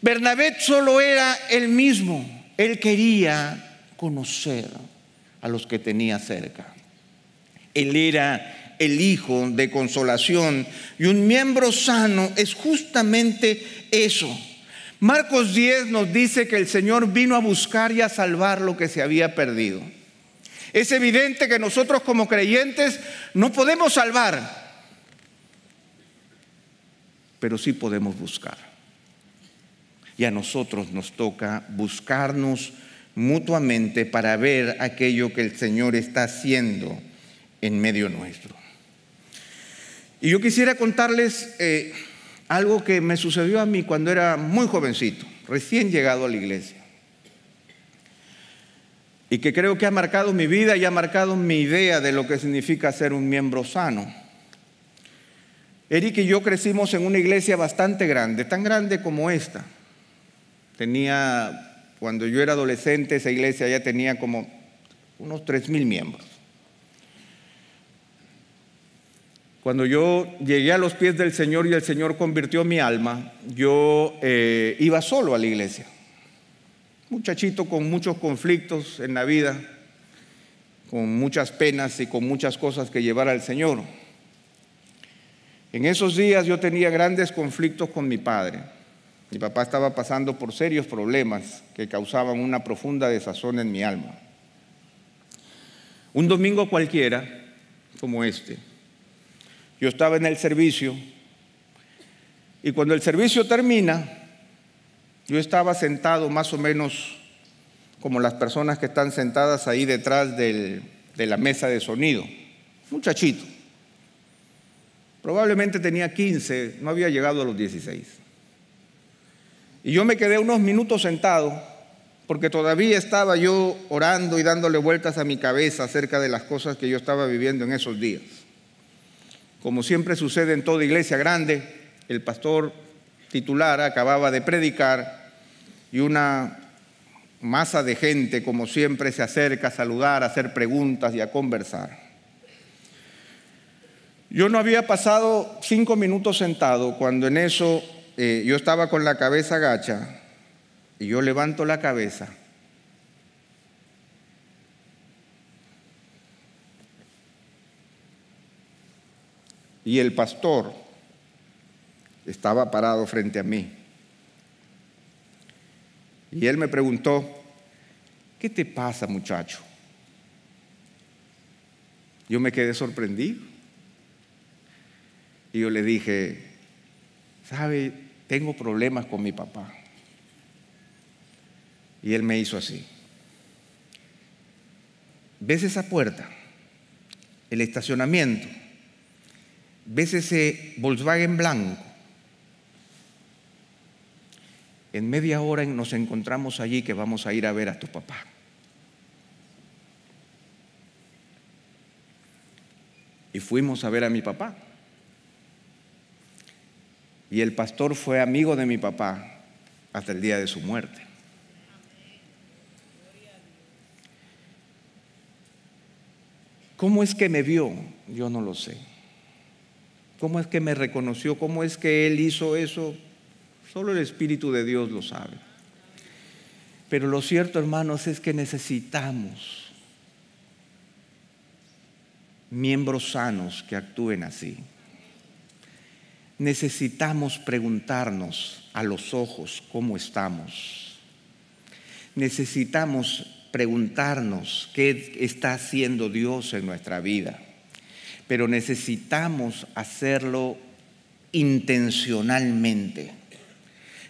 [SPEAKER 1] Bernabé solo era él mismo. Él quería conocer a los que tenía cerca. Él era el hijo de consolación, y un miembro sano es justamente eso. Marcos 10 nos dice que el Señor vino a buscar y a salvar lo que se había perdido. Es evidente que nosotros como creyentes no podemos salvar, pero sí podemos buscar. Y a nosotros nos toca buscarnos mutuamente para ver aquello que el Señor está haciendo en medio nuestro. Y yo quisiera contarles algo que me sucedió a mí cuando era muy jovencito, recién llegado a la iglesia. Y que creo que ha marcado mi vida y ha marcado mi idea de lo que significa ser un miembro sano. Eric y yo crecimos en una iglesia bastante grande, tan grande como esta. Cuando yo era adolescente, esa iglesia ya tenía como unos 3,000 miembros. Cuando yo llegué a los pies del Señor y el Señor convirtió mi alma, yo iba solo a la iglesia. Muchachito con muchos conflictos en la vida, con muchas penas y con muchas cosas que llevar al Señor. En esos días yo tenía grandes conflictos con mi padre. Mi papá estaba pasando por serios problemas que causaban una profunda desazón en mi alma. Un domingo cualquiera, como este, yo estaba en el servicio y cuando el servicio termina, yo estaba sentado más o menos como las personas que están sentadas ahí detrás de la mesa de sonido. Muchachito. Probablemente tenía 15, no había llegado a los 16. Y yo me quedé unos minutos sentado porque todavía estaba yo orando y dándole vueltas a mi cabeza acerca de las cosas que yo estaba viviendo en esos días. Como siempre sucede en toda iglesia grande, el pastor titular acababa de predicar y una masa de gente, como siempre, se acerca a saludar, a hacer preguntas y a conversar. Yo no había pasado 5 minutos sentado cuando en eso yo estaba con la cabeza gacha y yo levanto la cabeza y el pastor estaba parado frente a mí. Y él me preguntó, ¿qué te pasa, muchacho? Yo me quedé sorprendido. Y yo le dije, ¿sabe? Tengo problemas con mi papá. Y él me hizo así. ¿Ves esa puerta? El estacionamiento. ¿Ves ese Volkswagen blanco? En media hora nos encontramos allí que vamos a ir a ver a tu papá. Y fuimos a ver a mi papá. Y el pastor fue amigo de mi papá hasta el día de su muerte. ¿Cómo es que me vio? Yo no lo sé. ¿Cómo es que me reconoció? ¿Cómo es que él hizo eso? Solo el Espíritu de Dios lo sabe. Pero lo cierto, hermanos, es que necesitamos miembros sanos que actúen así. Necesitamos preguntarnos a los ojos cómo estamos. Necesitamos preguntarnos qué está haciendo Dios en nuestra vida. Pero necesitamos hacerlo intencionalmente.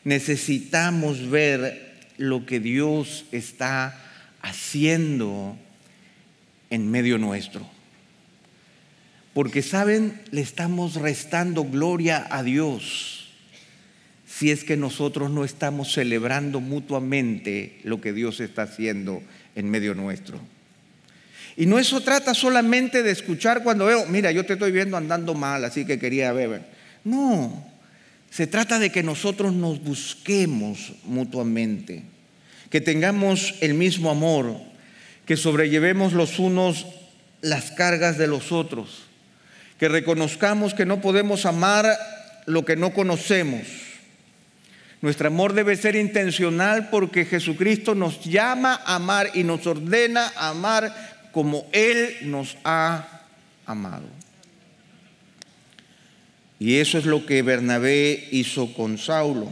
[SPEAKER 1] Necesitamos ver lo que Dios está haciendo en medio nuestro. Porque, ¿saben? Le estamos restando gloria a Dios si es que nosotros no estamos celebrando mutuamente lo que Dios está haciendo en medio nuestro. Y no eso trata solamente de escuchar cuando veo, mira, yo te estoy viendo andando mal, así que quería ver. No. Se trata de que nosotros nos busquemos mutuamente, que tengamos el mismo amor, que sobrellevemos los unos las cargas de los otros, que reconozcamos que no podemos amar lo que no conocemos. Nuestro amor debe ser intencional porque Jesucristo nos llama a amar y nos ordena a amar como Él nos ha amado. Y eso es lo que Bernabé hizo con Saulo.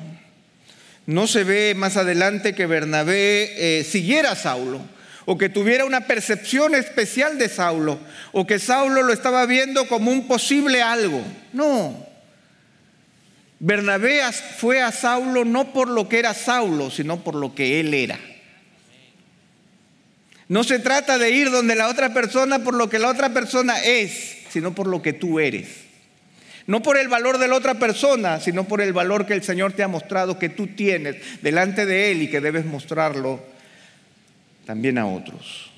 [SPEAKER 1] No se ve más adelante que Bernabé siguiera a Saulo, o que tuviera una percepción especial de Saulo, o que Saulo lo estaba viendo como un posible algo. No. Bernabé fue a Saulo no por lo que era Saulo, sino por lo que él era. No se trata de ir donde la otra persona por lo que la otra persona es, sino por lo que tú eres. No por el valor de la otra persona, sino por el valor que el Señor te ha mostrado que tú tienes delante de Él y que debes mostrarlo también a otros.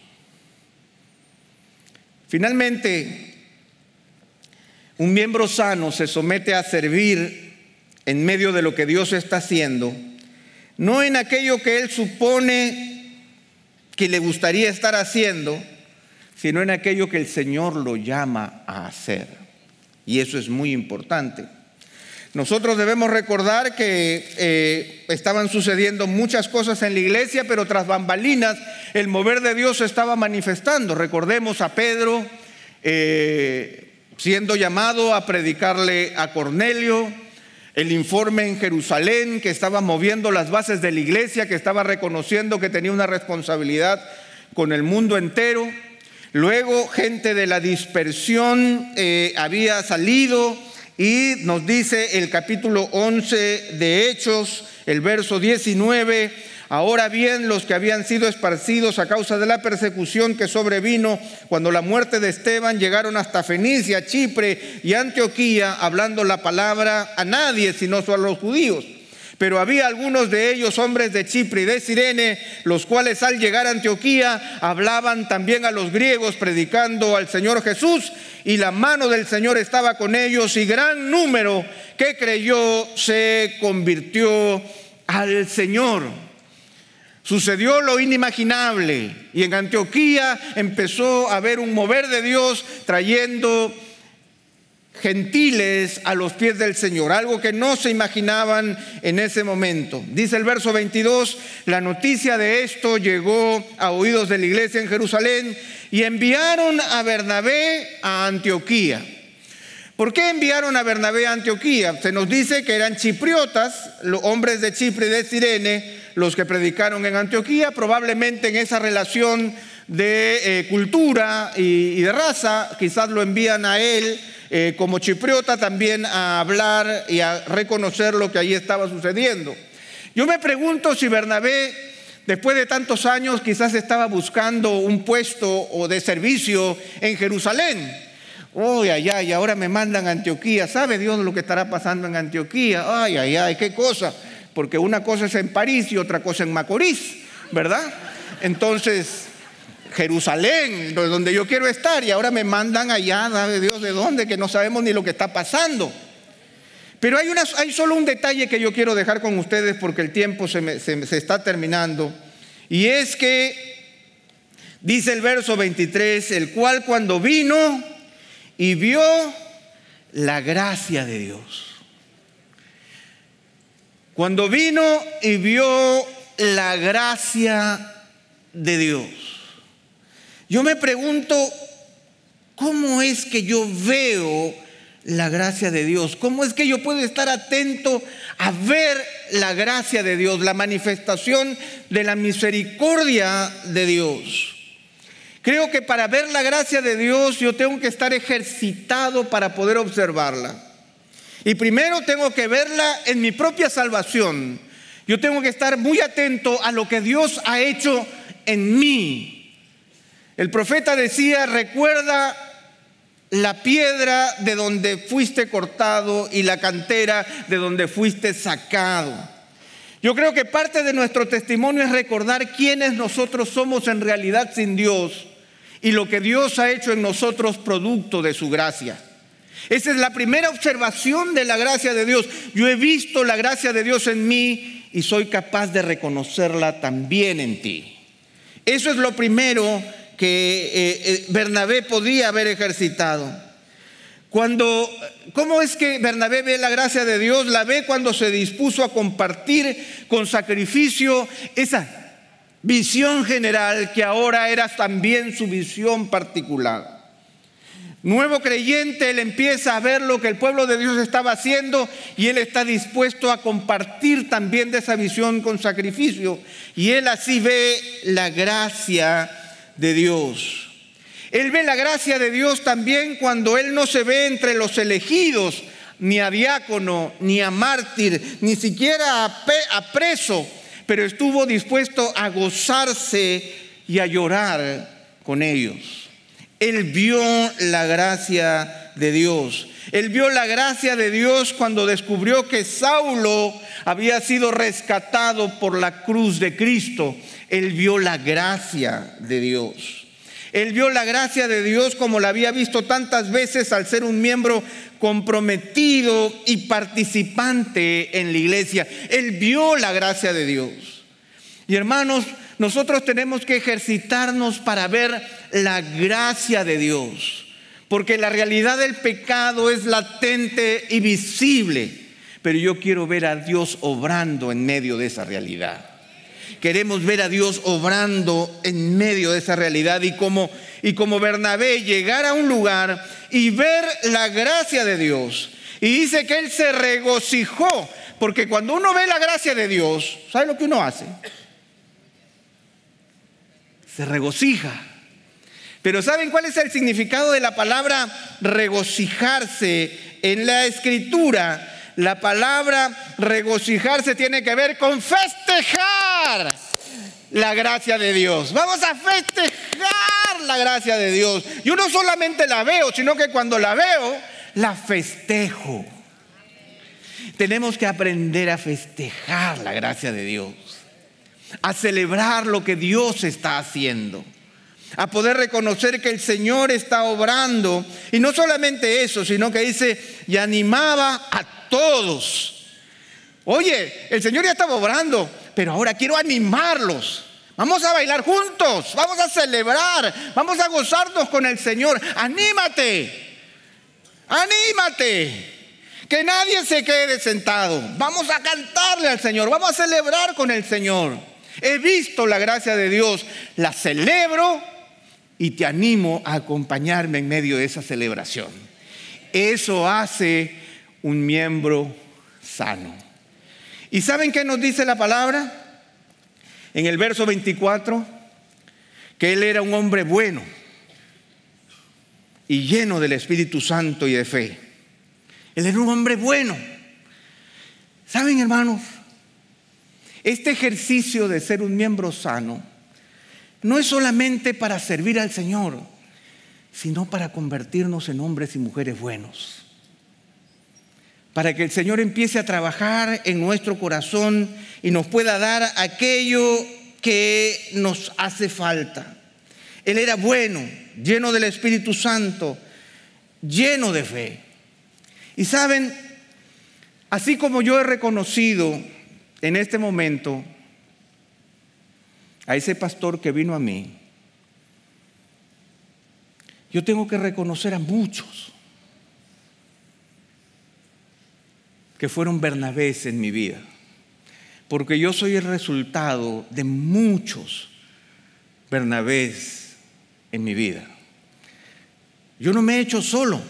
[SPEAKER 1] Finalmente, un miembro sano se somete a servir en medio de lo que Dios está haciendo, no en aquello que él supone que le gustaría estar haciendo, sino en aquello que el Señor lo llama a hacer. Y eso es muy importante. Nosotros debemos recordar que estaban sucediendo muchas cosas en la iglesia, pero tras bambalinas el mover de Dios se estaba manifestando. Recordemos a Pedro siendo llamado a predicarle a Cornelio, el informe en Jerusalén, que estaba moviendo las bases de la iglesia, que estaba reconociendo que tenía una responsabilidad con el mundo entero. Luego, gente de la dispersión había salido, y nos dice el capítulo 11 de Hechos, el verso 19: ahora bien, los que habían sido esparcidos a causa de la persecución que sobrevino cuando la muerte de Esteban llegaron hasta Fenicia, Chipre y Antioquía, hablando la palabra a nadie sino solo a los judíos. Pero había algunos de ellos, hombres de Chipre y de Cirene, los cuales al llegar a Antioquía hablaban también a los griegos, predicando al Señor Jesús, y la mano del Señor estaba con ellos, y gran número que creyó se convirtió al Señor. Sucedió lo inimaginable, y en Antioquía empezó a haber un mover de Dios trayendo gentiles a los pies del Señor, algo que no se imaginaban en ese momento. Dice el verso 22: la noticia de esto llegó a oídos de la iglesia en Jerusalén y enviaron a Bernabé a Antioquía. ¿Por qué enviaron a Bernabé a Antioquía? Se nos dice que eran chipriotas, los hombres de Chipre y de Cirene, los que predicaron en Antioquía, probablemente en esa relación de cultura y de raza. Quizás lo envían a él como chipriota también a hablar y a reconocer lo que allí estaba sucediendo. Yo me pregunto si Bernabé, después de tantos años, quizás estaba buscando un puesto o de servicio en Jerusalén. Ay, ahora me mandan a Antioquía. ¿Sabe Dios lo que estará pasando en Antioquía? Ay, qué cosa. Porque una cosa es en París y otra cosa en Macorís, ¿verdad? Entonces, Jerusalén, donde yo quiero estar, y ahora me mandan allá, ¿sabe Dios de dónde? Que no sabemos ni lo que está pasando. Pero hay solo un detalle que yo quiero dejar con ustedes, porque el tiempo se está terminando. Y es que, dice el verso 23, el cual cuando vino y vio la gracia de Dios. Cuando vino y vio la gracia de Dios. Yo me pregunto, ¿cómo es que yo veo la gracia de Dios? ¿Cómo es que yo puedo estar atento a ver la gracia de Dios, la manifestación de la misericordia de Dios? Creo que para ver la gracia de Dios yo tengo que estar ejercitado para poder observarla. Y primero tengo que verla en mi propia salvación. Yo tengo que estar muy atento a lo que Dios ha hecho en mí. El profeta decía: recuerda la piedra de donde fuiste cortado y la cantera de donde fuiste sacado. Yo creo que parte de nuestro testimonio es recordar quiénes nosotros somos en realidad sin Dios y lo que Dios ha hecho en nosotros producto de su gracia. Esa es la primera observación de la gracia de Dios. Yo he visto la gracia de Dios en mí y soy capaz de reconocerla también en ti. Eso es lo primero que Bernabé podía haber ejercitado. ¿Cómo es que Bernabé ve la gracia de Dios? La ve cuando se dispuso a compartir con sacrificio esa visión general que ahora era también su visión particular. Nuevo creyente, él empieza a ver lo que el pueblo de Dios estaba haciendo y él está dispuesto a compartir también de esa visión con sacrificio. Y él así ve la gracia de Dios. Él ve la gracia de Dios también cuando él no se ve entre los elegidos, ni a diácono, ni a mártir, ni siquiera a preso, pero estuvo dispuesto a gozarse y a llorar con ellos. Él vio la gracia de Dios. Él vio la gracia de Dios cuando descubrió que Saulo había sido rescatado por la cruz de Cristo. Él vio la gracia de Dios. Él vio la gracia de Dios como la había visto tantas veces al ser un miembro comprometido y participante en la iglesia. Él vio la gracia de Dios. Y hermanos, nosotros tenemos que ejercitarnos para ver la gracia de Dios, porque la realidad del pecado es latente y visible, pero yo quiero ver a Dios obrando en medio de esa realidad. queremos ver a Dios obrando en medio de esa realidad y como Bernabé llegar a un lugar y ver la gracia de Dios. Y dice que él se regocijó, porque cuando uno ve la gracia de Dios, ¿sabe lo que uno hace? Se regocija. Pero ¿saben cuál es el significado de la palabra regocijarse? En la Escritura, la palabra regocijarse tiene que ver con festejar la gracia de Dios. Vamos a festejar la gracia de Dios. Yo no solamente la veo, sino que cuando la veo, la festejo. Tenemos que aprender a festejar la gracia de Dios, a celebrar lo que Dios está haciendo, a poder reconocer que el Señor está obrando. Y no solamente eso, sino que dice, y animaba a todos. Oye, el Señor ya estaba obrando, pero ahora quiero animarlos. Vamos a bailar juntos, vamos a celebrar, vamos a gozarnos con el Señor. Anímate, anímate, que nadie se quede sentado. Vamos a cantarle al Señor, vamos a celebrar con el Señor. He visto la gracia de Dios, la celebro y te animo a acompañarme en medio de esa celebración. Eso hace un miembro sano. ¿Y saben qué nos dice la palabra? En el verso 24, que él era un hombre bueno y lleno del Espíritu Santo y de fe. Él era un hombre bueno. ¿Saben, hermanos? Este ejercicio de ser un miembro sano no es solamente para servir al Señor, sino para convertirnos en hombres y mujeres buenos. Para que el Señor empiece a trabajar en nuestro corazón y nos pueda dar aquello que nos hace falta. Él era bueno, lleno del Espíritu Santo, lleno de fe. Y saben, así como yo he reconocido en este momento a ese pastor que vino a mí, yo tengo que reconocer a muchos que fueron Bernabés en mi vida, porque yo soy el resultado de muchos Bernabés en mi vida. Yo no me he hecho solo,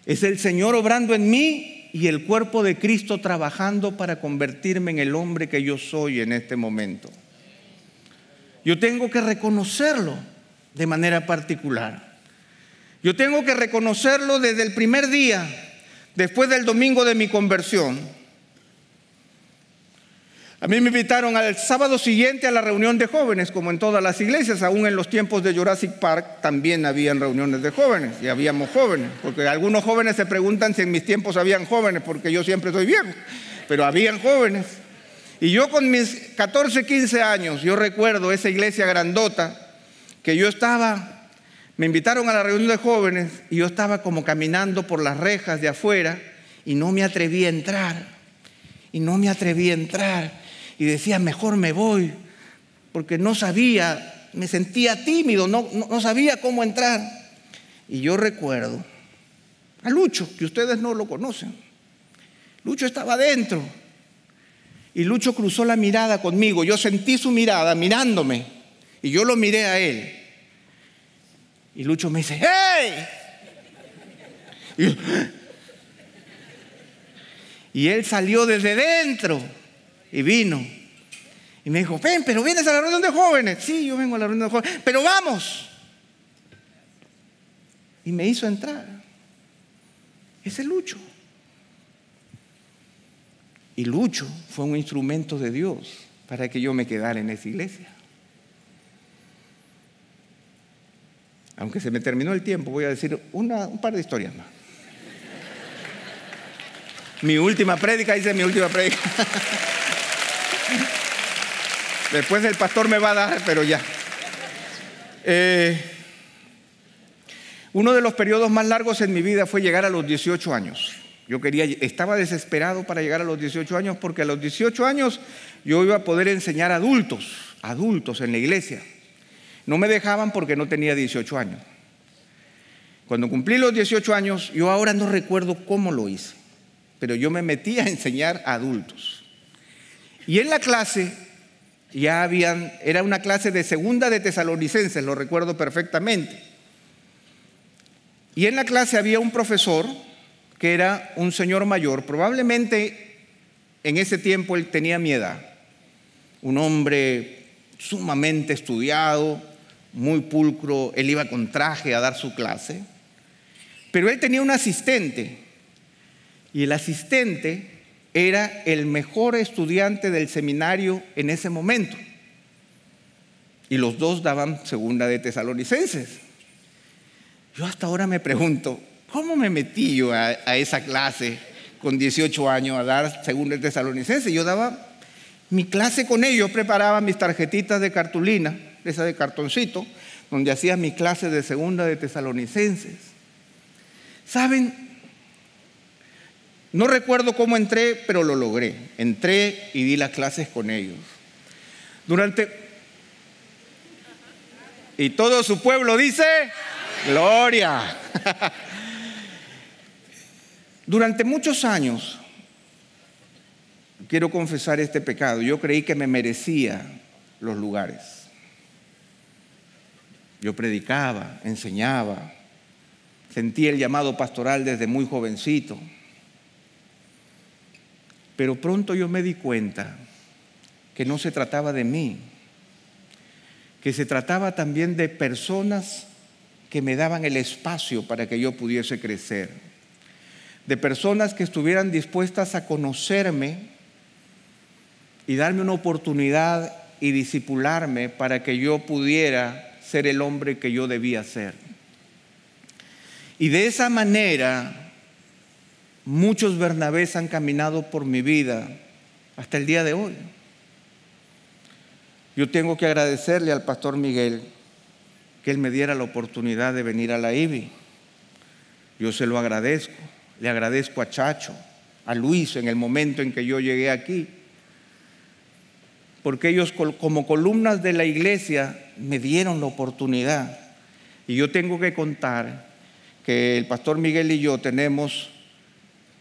[SPEAKER 1] es el Señor obrando en mí y el cuerpo de Cristo trabajando para convertirme en el hombre que yo soy en este momento. Yo tengo que reconocerlo de manera particular. Yo tengo que reconocerlo desde el primer día, después del domingo de mi conversión. A mí me invitaron al sábado siguiente a la reunión de jóvenes, como en todas las iglesias. Aún en los tiempos de Jurassic Park también habían reuniones de jóvenes y habíamos jóvenes, porque algunos jóvenes se preguntan si en mis tiempos habían jóvenes, porque yo siempre soy viejo, pero habían jóvenes. Y yo con mis 14, 15 años, yo recuerdo esa iglesia grandota que yo estaba, me invitaron a la reunión de jóvenes y yo estaba como caminando por las rejas de afuera y no me atreví a entrar. Y decía, mejor me voy, porque no sabía, me sentía tímido, no sabía cómo entrar. Y yo recuerdo a Lucho, que ustedes no lo conocen. Lucho estaba adentro. Y Lucho cruzó la mirada conmigo. Yo sentí su mirada mirándome. Y yo lo miré a él. Y Lucho me dice, ¡hey! Y él salió desde dentro y vino. Y me dijo, ven, pero vienes a la reunión de jóvenes. Sí, yo vengo a la reunión de jóvenes, pero vamos. Y me hizo entrar. Ese Lucho. Y Lucho fue un instrumento de Dios para que yo me quedara en esa iglesia. Aunque se me terminó el tiempo, voy a decir un par de historias más. Mi última prédica. Después el pastor me va a dar, pero ya. Uno de los periodos más largos en mi vida fue llegar a los 18 años. Estaba desesperado para llegar a los 18 años, porque a los 18 años yo iba a poder enseñar a adultos en la iglesia. No me dejaban porque no tenía 18 años. Cuando cumplí los 18 años, yo ahora no recuerdo cómo lo hice, pero yo me metí a enseñar a adultos. Y en la clase Era una clase de segunda de Tesalonicenses, lo recuerdo perfectamente. Y en la clase había un profesor que era un señor mayor, probablemente en ese tiempo él tenía mi edad, un hombre sumamente estudiado, muy pulcro, él iba con traje a dar su clase, pero él tenía un asistente, y el asistente era el mejor estudiante del seminario en ese momento, y los dos daban segunda de Tesalonicenses. Yo hasta ahora me pregunto, ¿cómo me metí yo a esa clase con 18 años a dar segunda de Tesalonicenses? Yo daba mi clase con ellos, preparaba mis tarjetitas de cartulina, esa de cartoncito, donde hacía mis clases de segunda de Tesalonicenses. ¿Saben? No recuerdo cómo entré, pero lo logré. Entré y di las clases con ellos. Y todo su pueblo dice, ¡gloria! Durante muchos años, quiero confesar este pecado, yo creí que me merecía los lugares. Yo predicaba, enseñaba, sentí el llamado pastoral desde muy jovencito. Pero pronto yo me di cuenta que no se trataba de mí, que se trataba también de personas que me daban el espacio para que yo pudiese crecer, de personas que estuvieran dispuestas a conocerme y darme una oportunidad y discipularme para que yo pudiera ser el hombre que yo debía ser. Y de esa manera muchos Bernabés han caminado por mi vida hasta el día de hoy. Yo tengo que agradecerle al pastor Miguel que él me diera la oportunidad de venir a la IBI. Yo se lo agradezco. Le agradezco a Chacho, a Luis en el momento en que yo llegué aquí, porque ellos como columnas de la iglesia me dieron la oportunidad. Y yo tengo que contar que el pastor Miguel y yo tenemos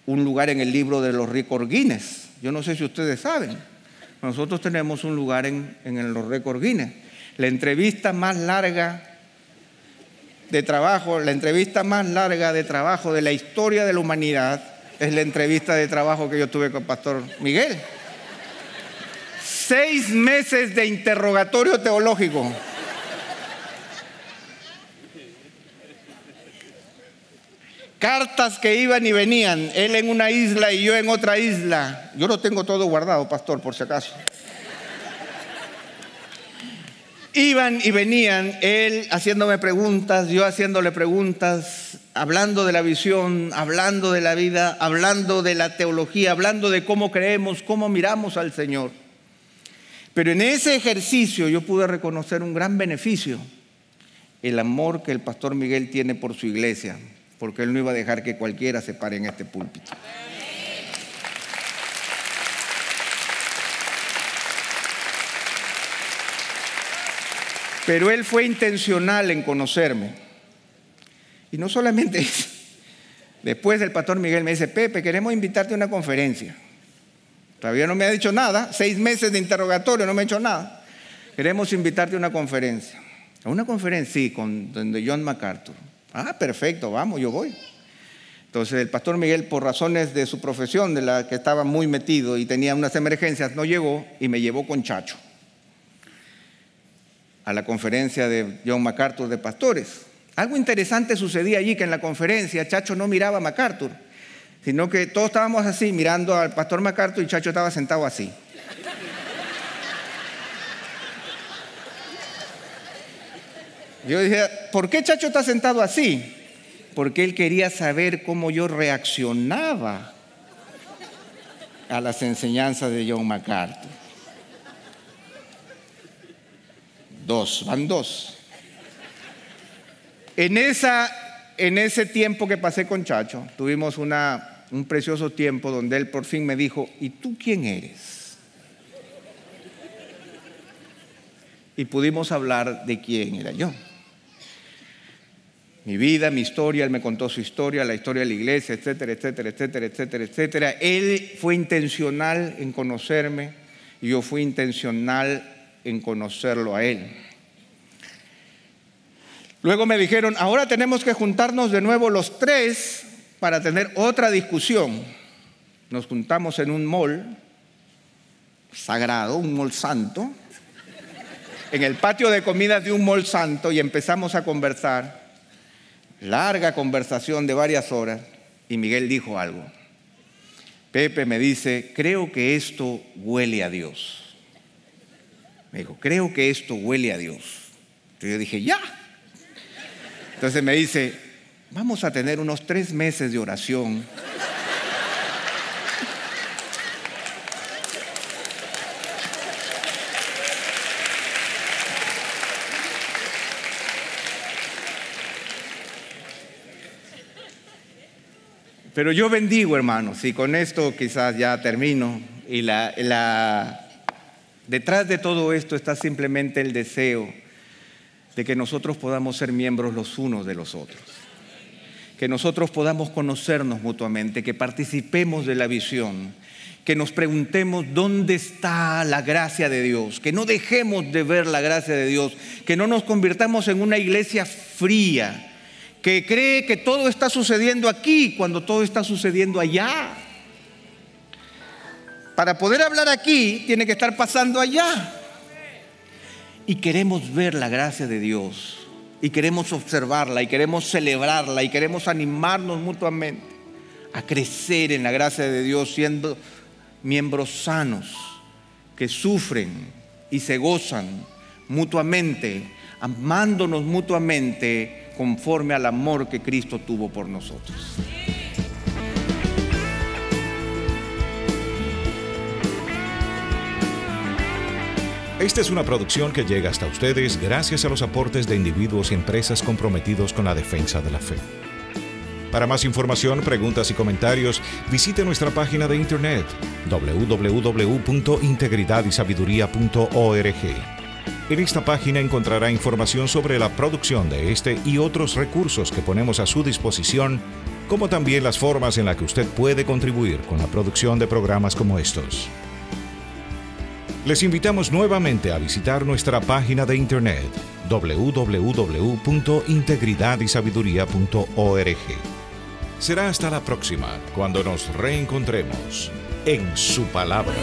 [SPEAKER 1] un lugar en el libro de los récords Guinness. Yo no sé si ustedes saben, nosotros tenemos un lugar en los récords Guinness. La entrevista más larga de trabajo de la historia de la humanidad es la entrevista de trabajo que yo tuve con el pastor Miguel. 6 meses de interrogatorio teológico. Cartas que iban y venían, él en una isla y yo en otra isla. Yo lo tengo todo guardado, pastor, por si acaso. Iban y venían, él haciéndome preguntas, yo haciéndole preguntas, hablando de la visión, hablando de la vida, hablando de la teología, hablando de cómo creemos, cómo miramos al Señor. Pero en ese ejercicio yo pude reconocer un gran beneficio, el amor que el pastor Miguel tiene por su iglesia, porque él no iba a dejar que cualquiera se pare en este púlpito. Pero él fue intencional en conocerme. Y no solamente eso. Después el pastor Miguel me dice, Pepe, queremos invitarte a una conferencia. Todavía no me ha dicho nada, 6 meses de interrogatorio, no me ha dicho nada. Queremos invitarte a una conferencia. A una conferencia, sí, con John MacArthur. Ah, perfecto, vamos, yo voy. Entonces el pastor Miguel, por razones de su profesión, de la que estaba muy metido y tenía unas emergencias, no llegó y me llevó con Chacho a la conferencia de John MacArthur de pastores. Algo interesante sucedía allí, que en la conferencia Chacho no miraba a MacArthur, sino que todos estábamos así mirando al pastor MacArthur y Chacho estaba sentado así. Yo dije, ¿por qué Chacho está sentado así? Porque él quería saber cómo yo reaccionaba a las enseñanzas de John MacArthur. Van dos. En ese tiempo que pasé con Chacho, tuvimos un precioso tiempo donde él por fin me dijo, ¿y tú quién eres? Y pudimos hablar de quién era yo. Mi vida, mi historia, él me contó su historia, la historia de la iglesia, etcétera, etcétera, etcétera, etcétera, etcétera. Él fue intencional en conocerme y yo fui intencional en conocerlo a Él. Luego me dijeron, ahora tenemos que juntarnos de nuevo los tres para tener otra discusión. Nos juntamos en un mall sagrado, un mall santo, en el patio de comidas de un mall santo, y empezamos a conversar, larga conversación de varias horas, y Miguel dijo algo. Pepe me dice, creo que esto huele a Dios. Me dijo, creo que esto huele a Dios. Entonces yo dije, ya. Entonces me dice, vamos a tener unos 3 meses de oración. Pero yo bendigo, hermanos, y con esto quizás ya termino. Y detrás de todo esto está simplemente el deseo de que nosotros podamos ser miembros los unos de los otros. Que nosotros podamos conocernos mutuamente, que participemos de la visión, que nos preguntemos dónde está la gracia de Dios, que no dejemos de ver la gracia de Dios, que no nos convirtamos en una iglesia fría, que cree que todo está sucediendo aquí cuando todo está sucediendo allá. Para poder hablar aquí, tiene que estar pasando allá. Y queremos ver la gracia de Dios, y queremos observarla, y queremos celebrarla, y queremos animarnos mutuamente a crecer en la gracia de Dios, siendo miembros sanos, que sufren y se gozan mutuamente, amándonos mutuamente, conforme al amor que Cristo tuvo por nosotros.
[SPEAKER 2] Esta es una producción que llega hasta ustedes gracias a los aportes de individuos y empresas comprometidos con la defensa de la fe. Para más información, preguntas y comentarios, visite nuestra página de internet www.integridadisabiduría.org. En esta página encontrará información sobre la producción de este y otros recursos que ponemos a su disposición, como también las formas en las que usted puede contribuir con la producción de programas como estos. Les invitamos nuevamente a visitar nuestra página de internet www.integridadisabiduría.org. Será hasta la próxima, cuando nos reencontremos en su palabra.